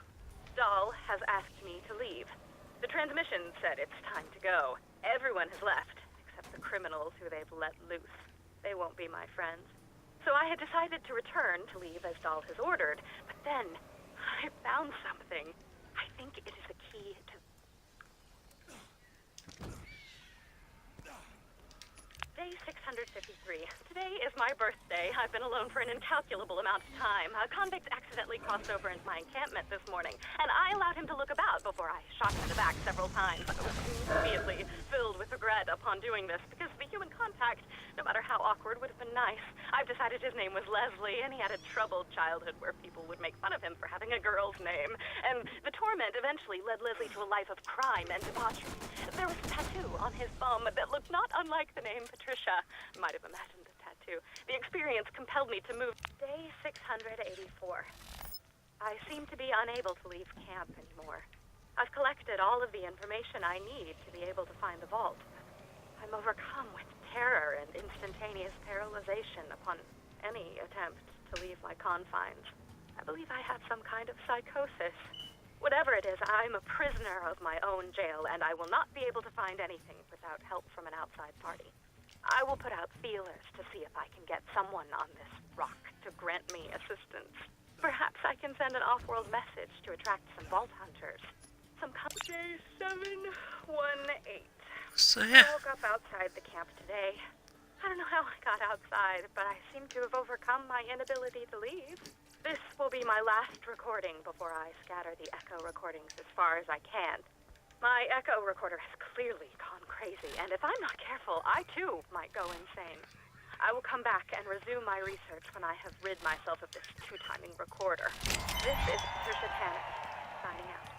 Dahl has asked me to leave. The transmission said it's time to go. Everyone has left, except the criminals who they've let loose. They won't be my friends. So I had decided to return to leave as Dahl has ordered, but then I found something. I think it is the key to... Day 653. Today is my birthday. I've been alone for an incalculable amount of time. A convict accidentally crossed over into my encampment this morning, and I allowed him to look about before I shot him in the back several times. I was immediately filled with regret upon doing this, because the human contact, no matter how awkward, would have been nice. I've decided his name was Leslie, and he had a troubled childhood where people would make fun of him for having a girl's name. And the torment eventually led Leslie to a life of crime and debauchery. There was a tattoo on his bum that looked not unlike the name Patricia. Might have imagined the tattoo. The experience compelled me to move. Day 684. I seem to be unable to leave camp anymore. I've collected all of the information I need to be able to find the vault. I'm overcome with terror and instantaneous paralyzation upon any attempt to leave my confines. I believe I have some kind of psychosis. Whatever it is, I'm a prisoner of my own jail, and I will not be able to find anything without help from an outside party. I will put out feelers to see if I can get someone on this rock to grant me assistance. Perhaps I can send an off-world message to attract some vault hunters. Some Day 718. So I yeah, woke up outside the camp today. I don't know how I got outside, but I seem to have overcome my inability to leave. This will be my last recording before I scatter the echo recordings as far as I can. My echo recorder has clearly gone crazy, and if I'm not careful, I too might go insane. I will come back and resume my research when I have rid myself of this two-timing recorder. This is Patricia Tannis, signing out.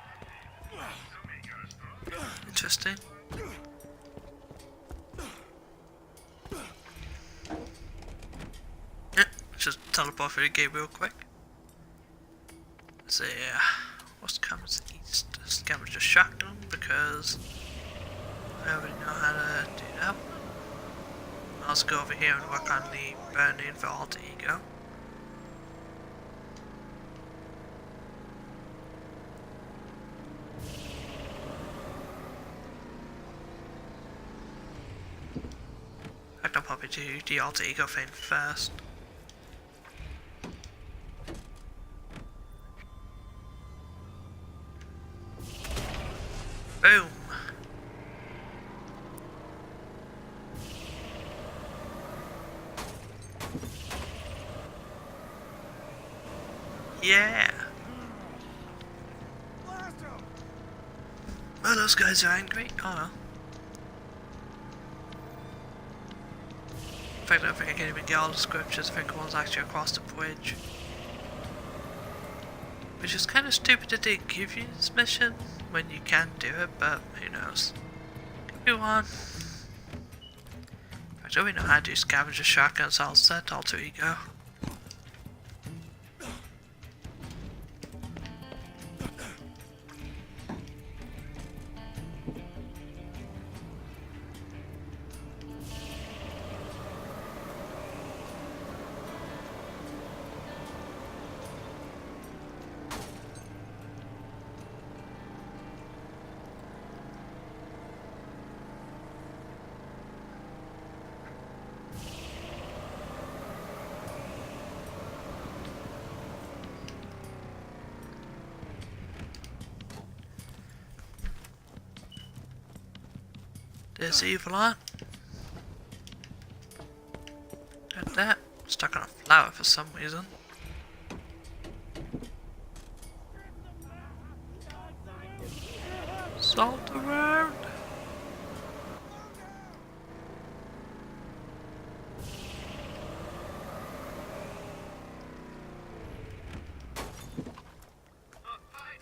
interesting. Yeah, just teleport through the gate real quick. So yeah, what's coming to the east? Scavenge a shotgun because I already know how to do that. I'll just go over here and work on the burning for alter ego. I can probably do the alter ego thing first. Boom! Yeah! Blast him! Oh, those guys are angry. Oh well. In fact, I don't think I can even get all the scriptures. I think one's actually across the bridge. Which is kind of stupid that they give you this mission when you can do it, but who knows. Could be one. In fact, I already know how to do scavenger shotguns, so I'll set alter ego. There's evil on. Got that. Stuck on a flower for some reason. Salt around.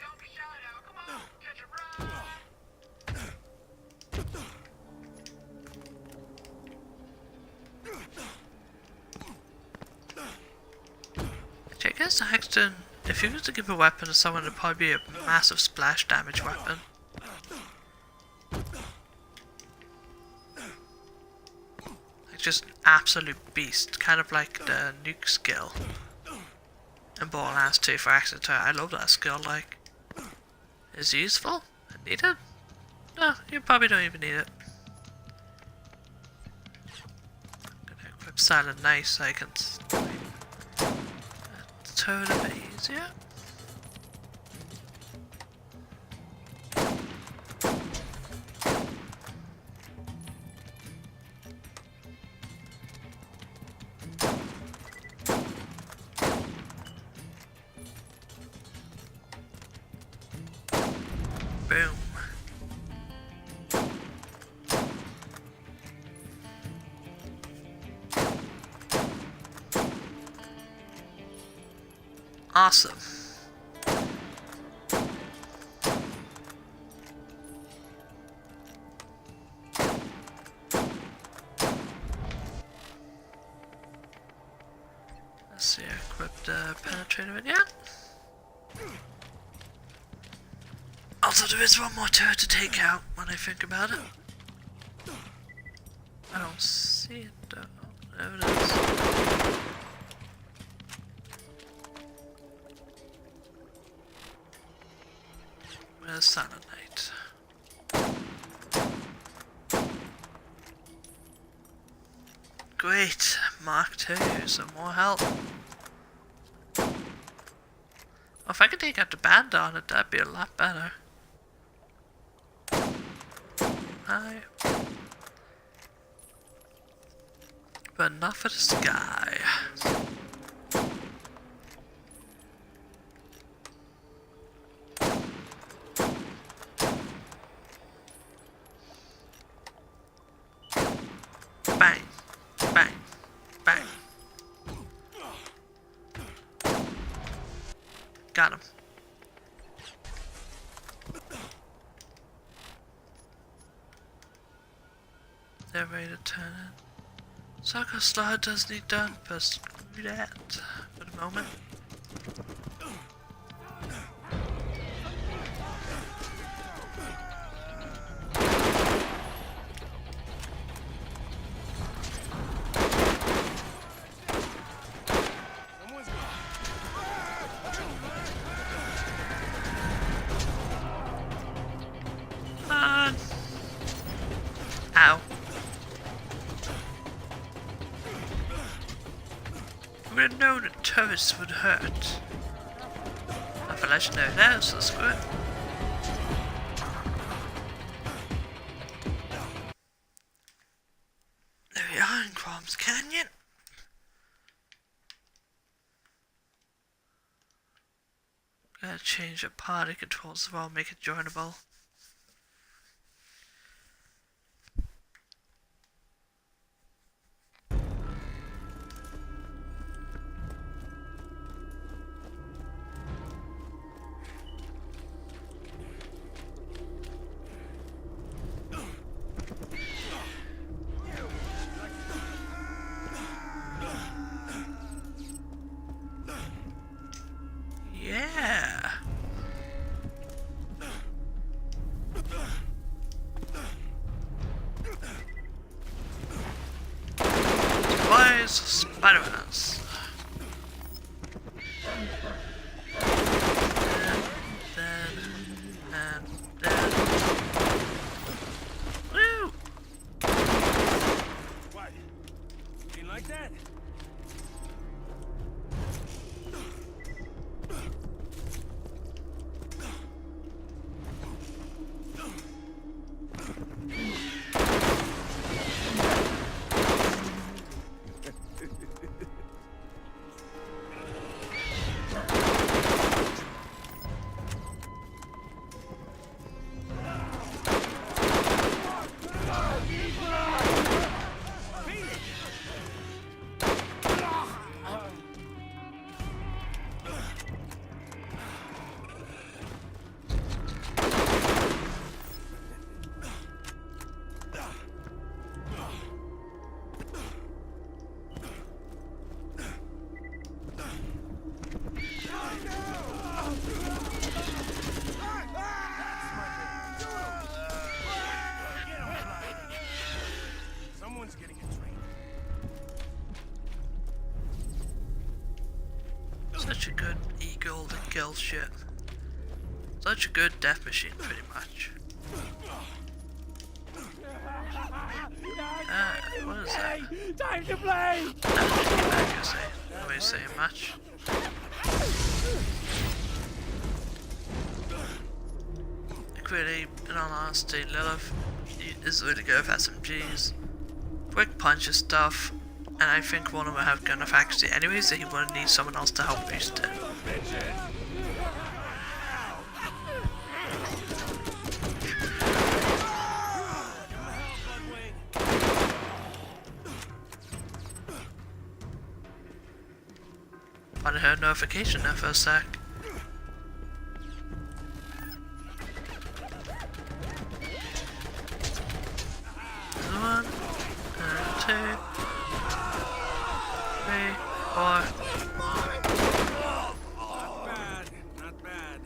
Don't be shy now. Come on, catch a ride. I guess Axton, if you were to give a weapon to someone, it'd probably be a massive splash damage weapon. Like just an absolute beast, kind of like the nuke skill in Borderlands 2 for Axton. I love that skill, like, it's useful and needed. No, you probably don't even need it. I'm gonna equip Silent Night so I can turn a bit easier. Boom. Awesome. Let's see, equip the penetrator again. Also, there is one more turret to take out when I think about it. I don't see it though. There it is. Where's Silent Night? Great, Mark II, some more help. Well, if I could take out the band on it, that'd be a lot better. Hi. But not for this guy. Bang, bang, bang. Got him. They're ready to turn in. Soccer slide does need done, but screw that for the moment. Ow. We would have known that turrets would hurt. I've a legendary now, so screw it. There we are in Crom's Canyon. Gotta change the party controls as well, make it joinable. Yeah. Supplies, Spider-Man's. And woo! What? You like that? such a good eagle that kills shit. Such a good death machine, pretty much. What is that? Time to play! Nobody's saying much. Like really, in all honesty, Lilith is really good with SMGs. Quick punch stuff, and I think one of them have gun accuracy anyways, that he wouldn't need someone else to help boost it. I heard notification there for a sec. One, two, three, four. Not bad.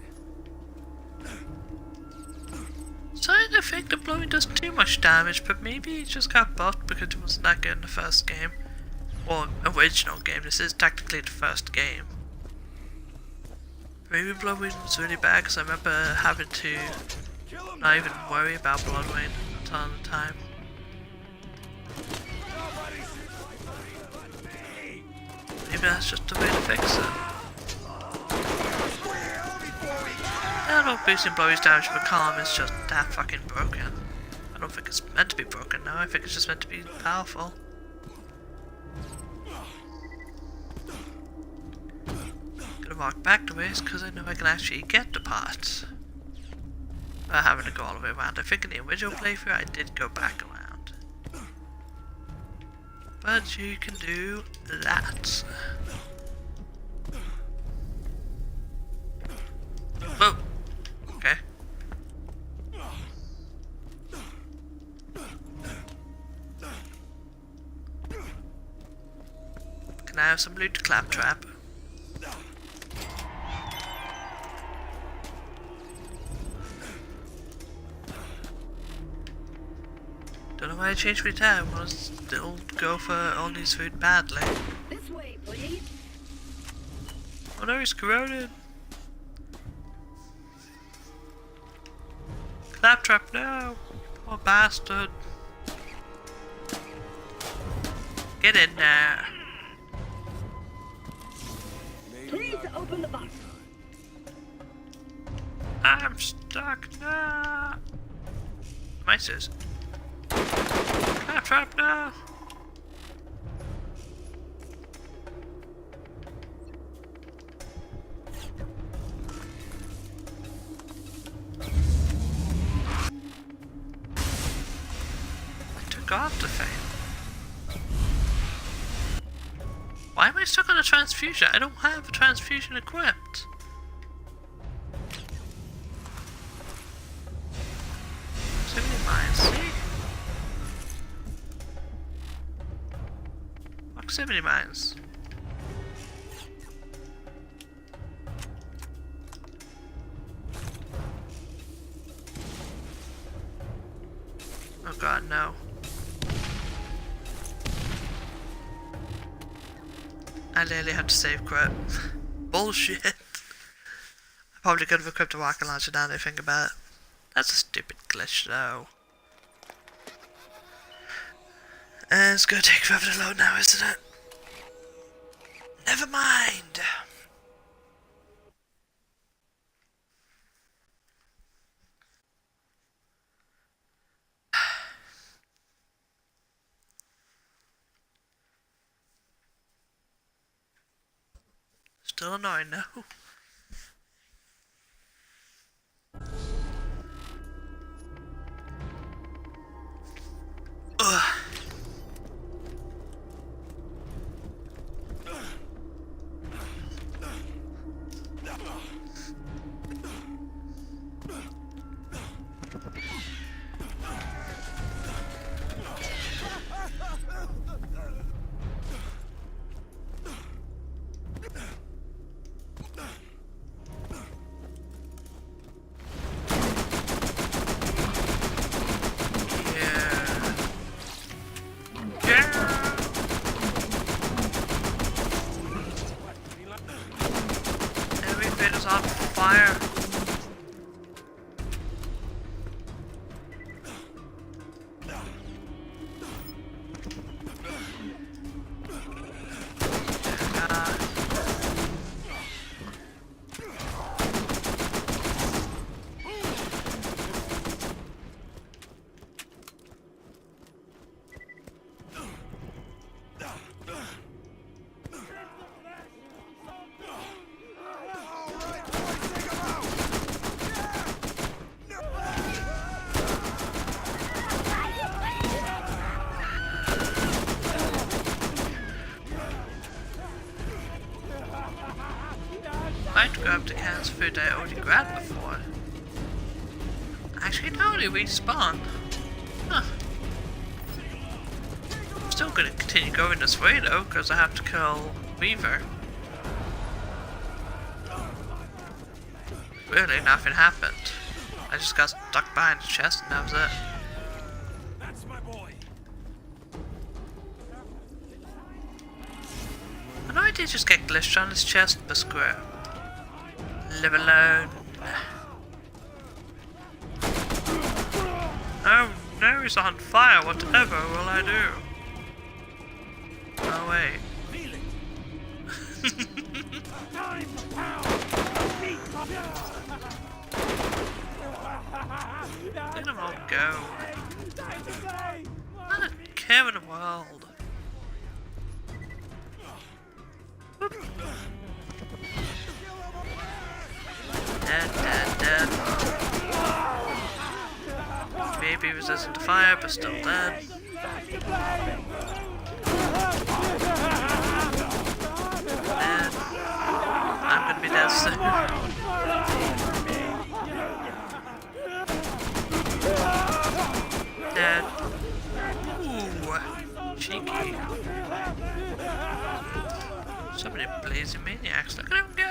Starting to think the blowing does too much damage, but maybe it just got buffed because it wasn't that good in the first game. Well, original game. This is technically the first game. Maybe blowing was really bad because I remember having to not even worry about blood rain a ton of the time. Maybe that's just the way to fix it. I don't know if boosting blowy's damage for calm is just that fucking broken. I don't think it's meant to be broken now, I think it's just meant to be powerful. Gonna walk back the ways because I know I can actually get the parts. Without having to go all the way around. I think in the original playthrough I did go back around. But you can do that. Whoa! Okay. Can I have some loot claptrap? Don't know why I changed my tab. I want to still go for Only's food badly. This way, please. Oh no, he's corroded. Claptrap, no! Poor bastard. Get in there. Please open the box. I'm stuck now. Mice is. Claptrap, no! I took off the thing. Why am I stuck on a transfusion? I don't have a transfusion equipped. Proximity mines, see? Proximity mines. Oh god, no. I literally have to save quit. Bullshit. I probably could have equipped a rocket launcher now that I think about it. That's a stupid glitch though. And it's gonna take forever to load now, isn't it? Never mind. Still annoying now. Ugh. grab the cans of food I already grabbed before. Actually, no, they respawn. Huh. I'm still gonna continue going this way though, because I have to kill Weaver. Really, nothing happened. I just got stuck behind the chest and that was it. That's my boy. I know I did just get glitched on his chest, but screw it. Live alone. Oh, now he's on fire, whatever will I do? Oh wait. Time to pound. Meat. Let them all go. Not a care in the world. Whoop. Dead. Maybe resistant to fire, but still dead. Dead. I'm gonna be dead soon. Dead. Ooh, cheeky. So many blazing maniacs, look at him go!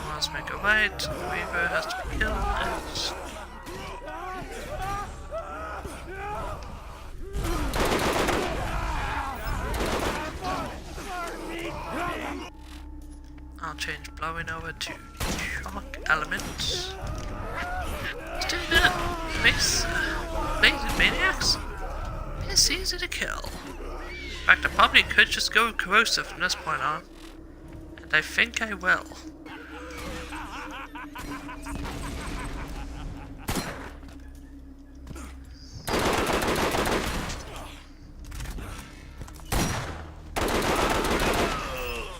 Let's make a right, Weaver has to be killed next. I'll change blowing over to shock elements. Let's do that. Makes blazing maniacs. It's easy to kill. In fact, I probably could just go corrosive from this point on. And I think I will.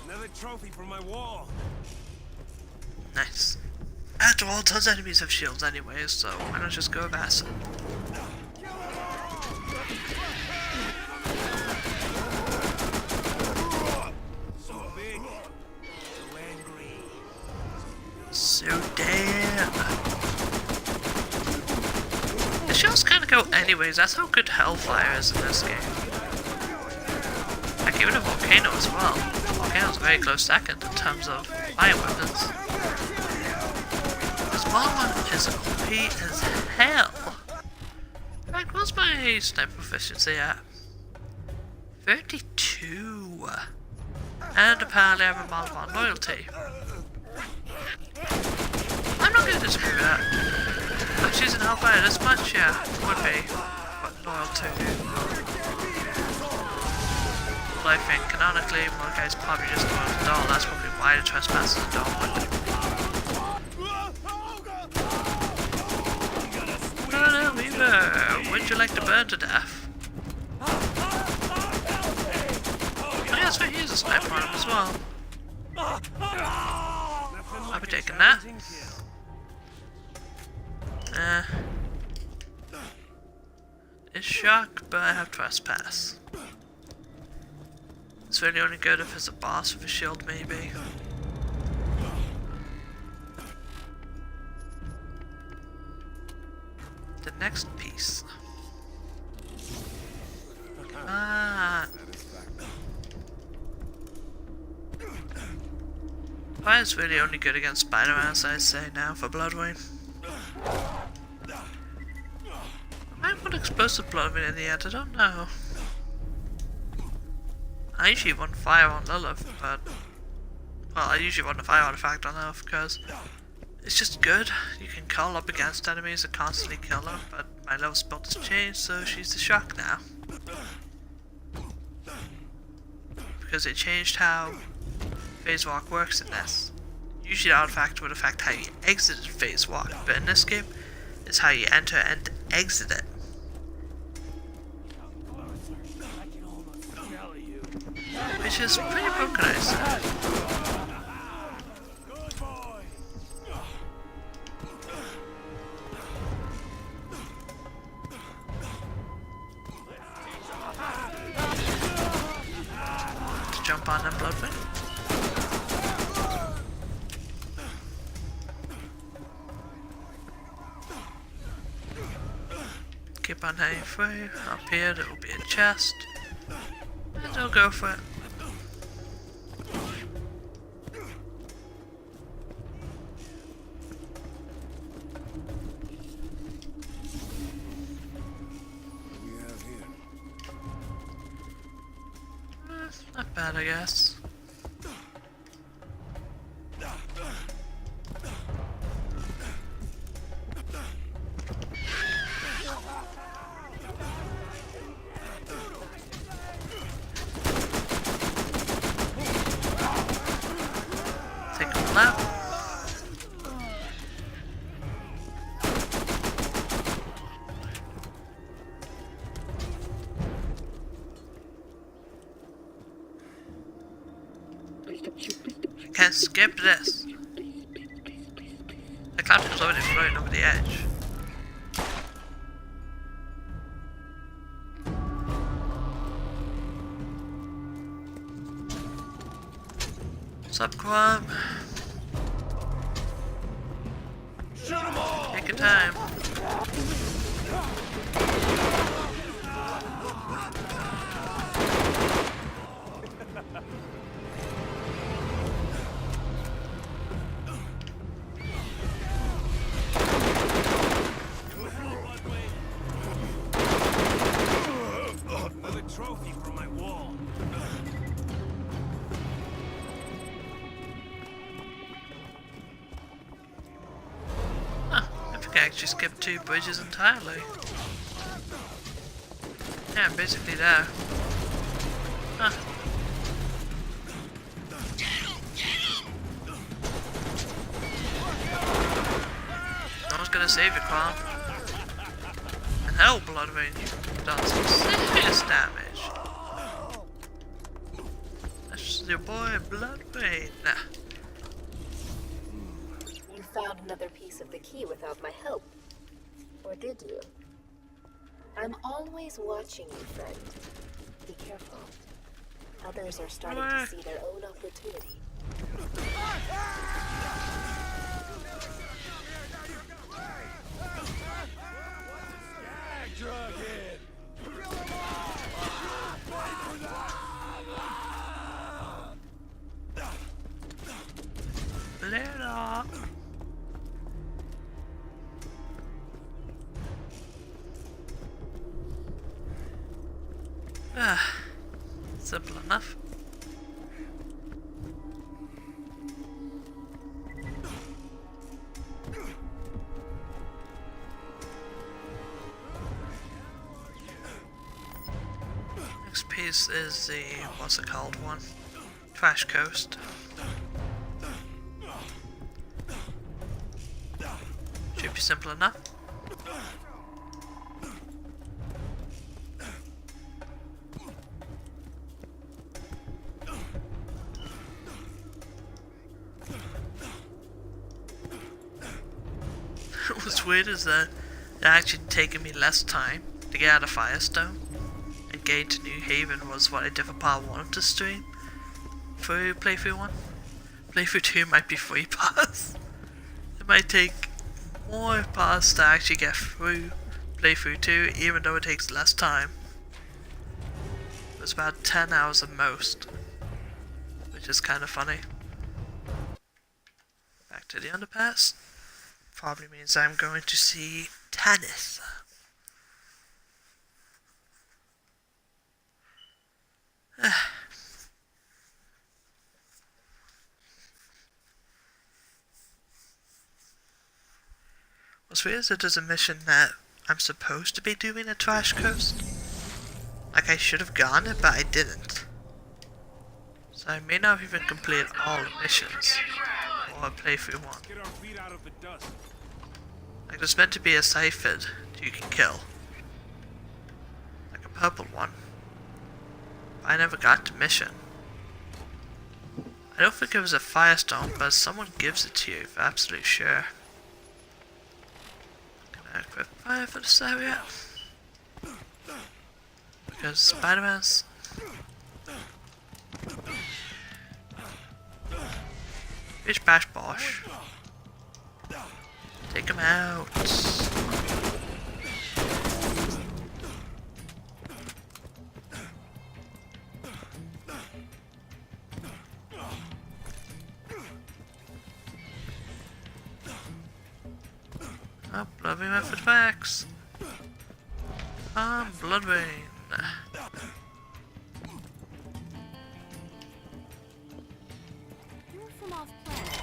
Another trophy for my wall. Nice. After all, tons of enemies have shields anyways, so why not just go with acid? So big, so angry. So damn. The shields kind of go anyways, that's how good Hellfire is in this game. Like even a Volcano as well. Volcano's a very close second in terms of fire weapons. This one is OP as hell. In fact, what's my sniper proficiency at? 32. And apparently I have a modified loyalty. I'm not gonna disagree with that. I'm choosing Hellfire this much, yeah, would be. But loyalty. Well, I think canonically, one guy's probably just going to the doll. That's probably why the trespass is a doll. No, Weaver, would you like to burn to death? Oh, yeah, that's right, he's a sniper on him as well. I'll be taking that. It's shock, but I have trespass. It's really only good if it's a boss with a shield, maybe. The next piece. Come on. Fire's really only good against Spider-Man, as I say now, for Bloodwing. I might want explosive Bloodwing in the end, I don't know. I usually want fire on Lilith, but... Well, I usually want a fire artifact on Lilith because it's just good. You can call up against enemies and constantly kill them, but my Lilith's build has changed, so she's the shock now. Because it changed how phase walk works in this. Usually the artifact would affect how you exited phase walk, but in this game, it's how you enter and exit it. Which is pretty broken, I say. Good boy. To jump on them Bloodwing. Keep on heading through. Up here there will be a chest. And I'll go for it. What do we have here? Not bad, I guess. Take a lap. Can't skip this. The captain's already floating over the edge. What's up, Quam? Shoot 'em all! Take your time. Another trophy from my wall. Huh, I think I actually skipped 2 bridges entirely. Yeah, I'm basically there. Huh. No one's gonna save you, Quam. And hell, Bloodvein, you does some serious damage. That's your boy, Bloodvein. You found another piece of the key without my help. Or did you? I'm always watching you, friend. Be careful. Others are starting to see their own opportunity. Later. Simple enough. Next piece is the, what's it called one? Trash Coast. Should be simple enough. What's weird is that it actually taken me less time to get out of Firestone and get to New Haven was what I did for part 1 of the stream. For playthrough 1. Playthrough 2 might be free pass. It might take more pass to actually get through playthrough 2, even though it takes less time. It's about 10 hours at most, which is kind of funny. Back to the underpass. Probably means I'm going to see Tannis. What's weird is that there's a mission that I'm supposed to be doing at Trash Coast. Like I should have gone it, but I didn't. So I may not even complete all the missions or playthrough 1. Get our feet out of the dust. Like there's meant to be a Siphid you can kill. Like a purple one. But I never got the mission. I don't think it was a Firestone, but someone gives it to you for absolute sure. Can I equip fire for this area? Because Spider-Man's... Bitch bash bosh. Take him out. Oh, Bloodbeam went for the backs. Bloodbeam. You're from off planet.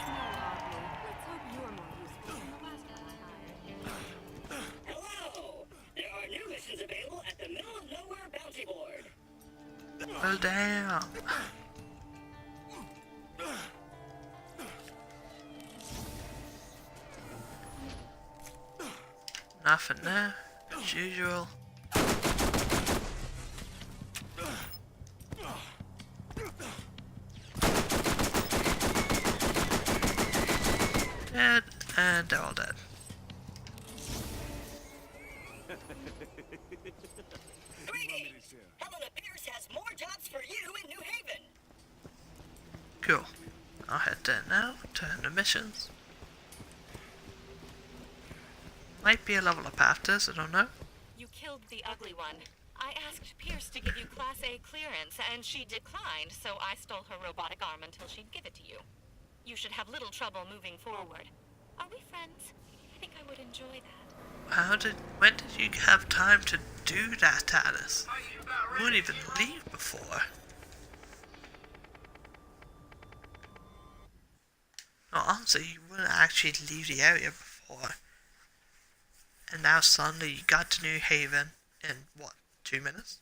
No, hardly. Let's hope you're more useful than the last one I hired. Hello! There are new missions available at the Middle of Nowhere Bounty Board. Well, damn. Nothing there, as usual. Dead, and they're all dead. Greetings! Helena Pierce has more jobs for you in New Haven. Cool. I'll head there now, turn the missions. Might be a level up after this, I don't know. You killed the ugly one. I asked Pierce to give you Class A clearance, and she declined, so I stole her robotic arm until she'd give it to you. You should have little trouble moving forward. Are we friends? I think I would enjoy that. When did you have time to do that, Alice? You wouldn't even leave before. No, honestly, you wouldn't actually leave the area before. And now suddenly you got to New Haven in, what, 2 minutes?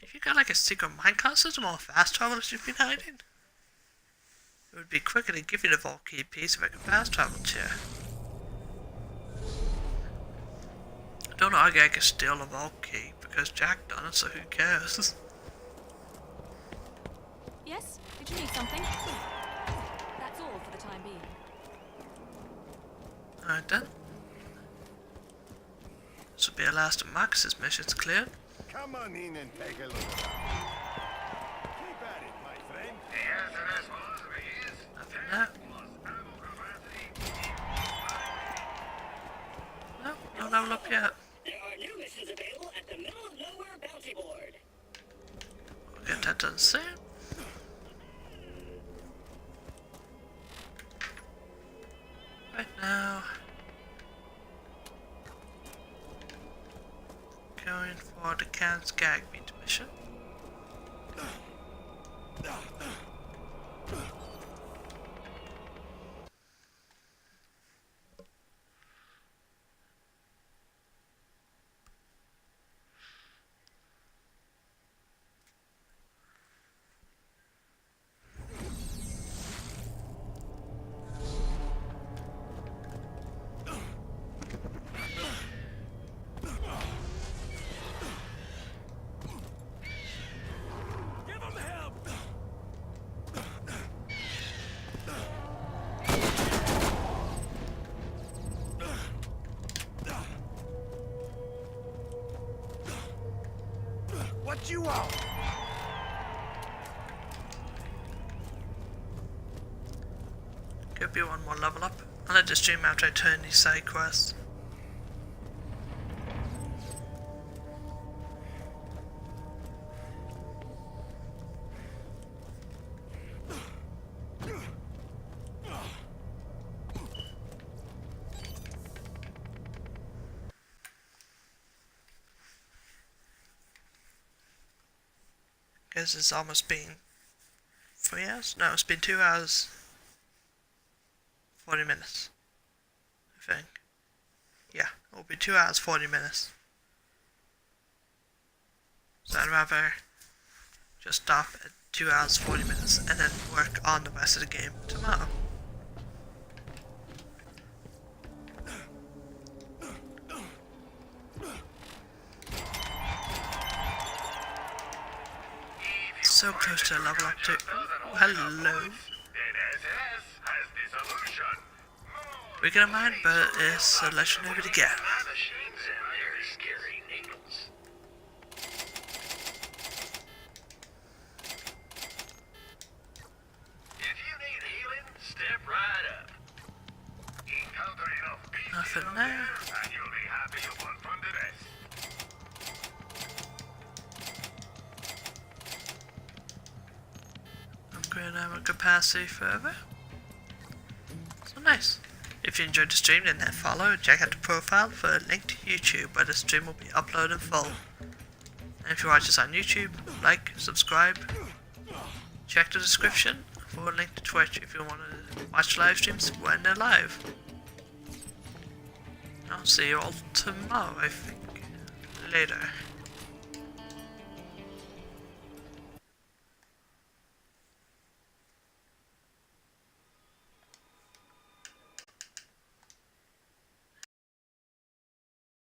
If you got like a secret minecart system or fast travel that you've been hiding, it would be quicker to give you the vault key piece if I could fast travel to you. Don't argue I can steal the vault key because Jack done it, so who cares? Yes? Did you need something? That's all for the time being. Alright then. This will be the last of Marcus's missions cleared. Come on in and take a look around. Keep at it, my friend. Nothing there. No, no level up yet. There are new missions available at the Middle of Nowhere Bounty Board. We'll get that done soon. Right now, going for the Can's Gag Meat mission. Give him help! What you want? Could be one more level up. I'll let the stream after I turn these side quests. Because it's almost been 3 hours? No, it's been 2 hours 40 minutes, I think. Yeah, it'll be 2 hours 40 minutes. So I'd rather just stop at 2 hours 40 minutes and then work on the rest of the game tomorrow. So close to a level up too. Oh, hello. We're gonna mine, but it's a lesson over to get. Nothing there. Upgrade our capacity further. So nice. If you enjoyed the stream, then hit follow and check out the profile for a link to YouTube where the stream will be uploaded in full. And if you watch this on YouTube, like, subscribe, check the description for a link to Twitch if you want to watch live streams when they're live. I'll see you all tomorrow, I think. Later.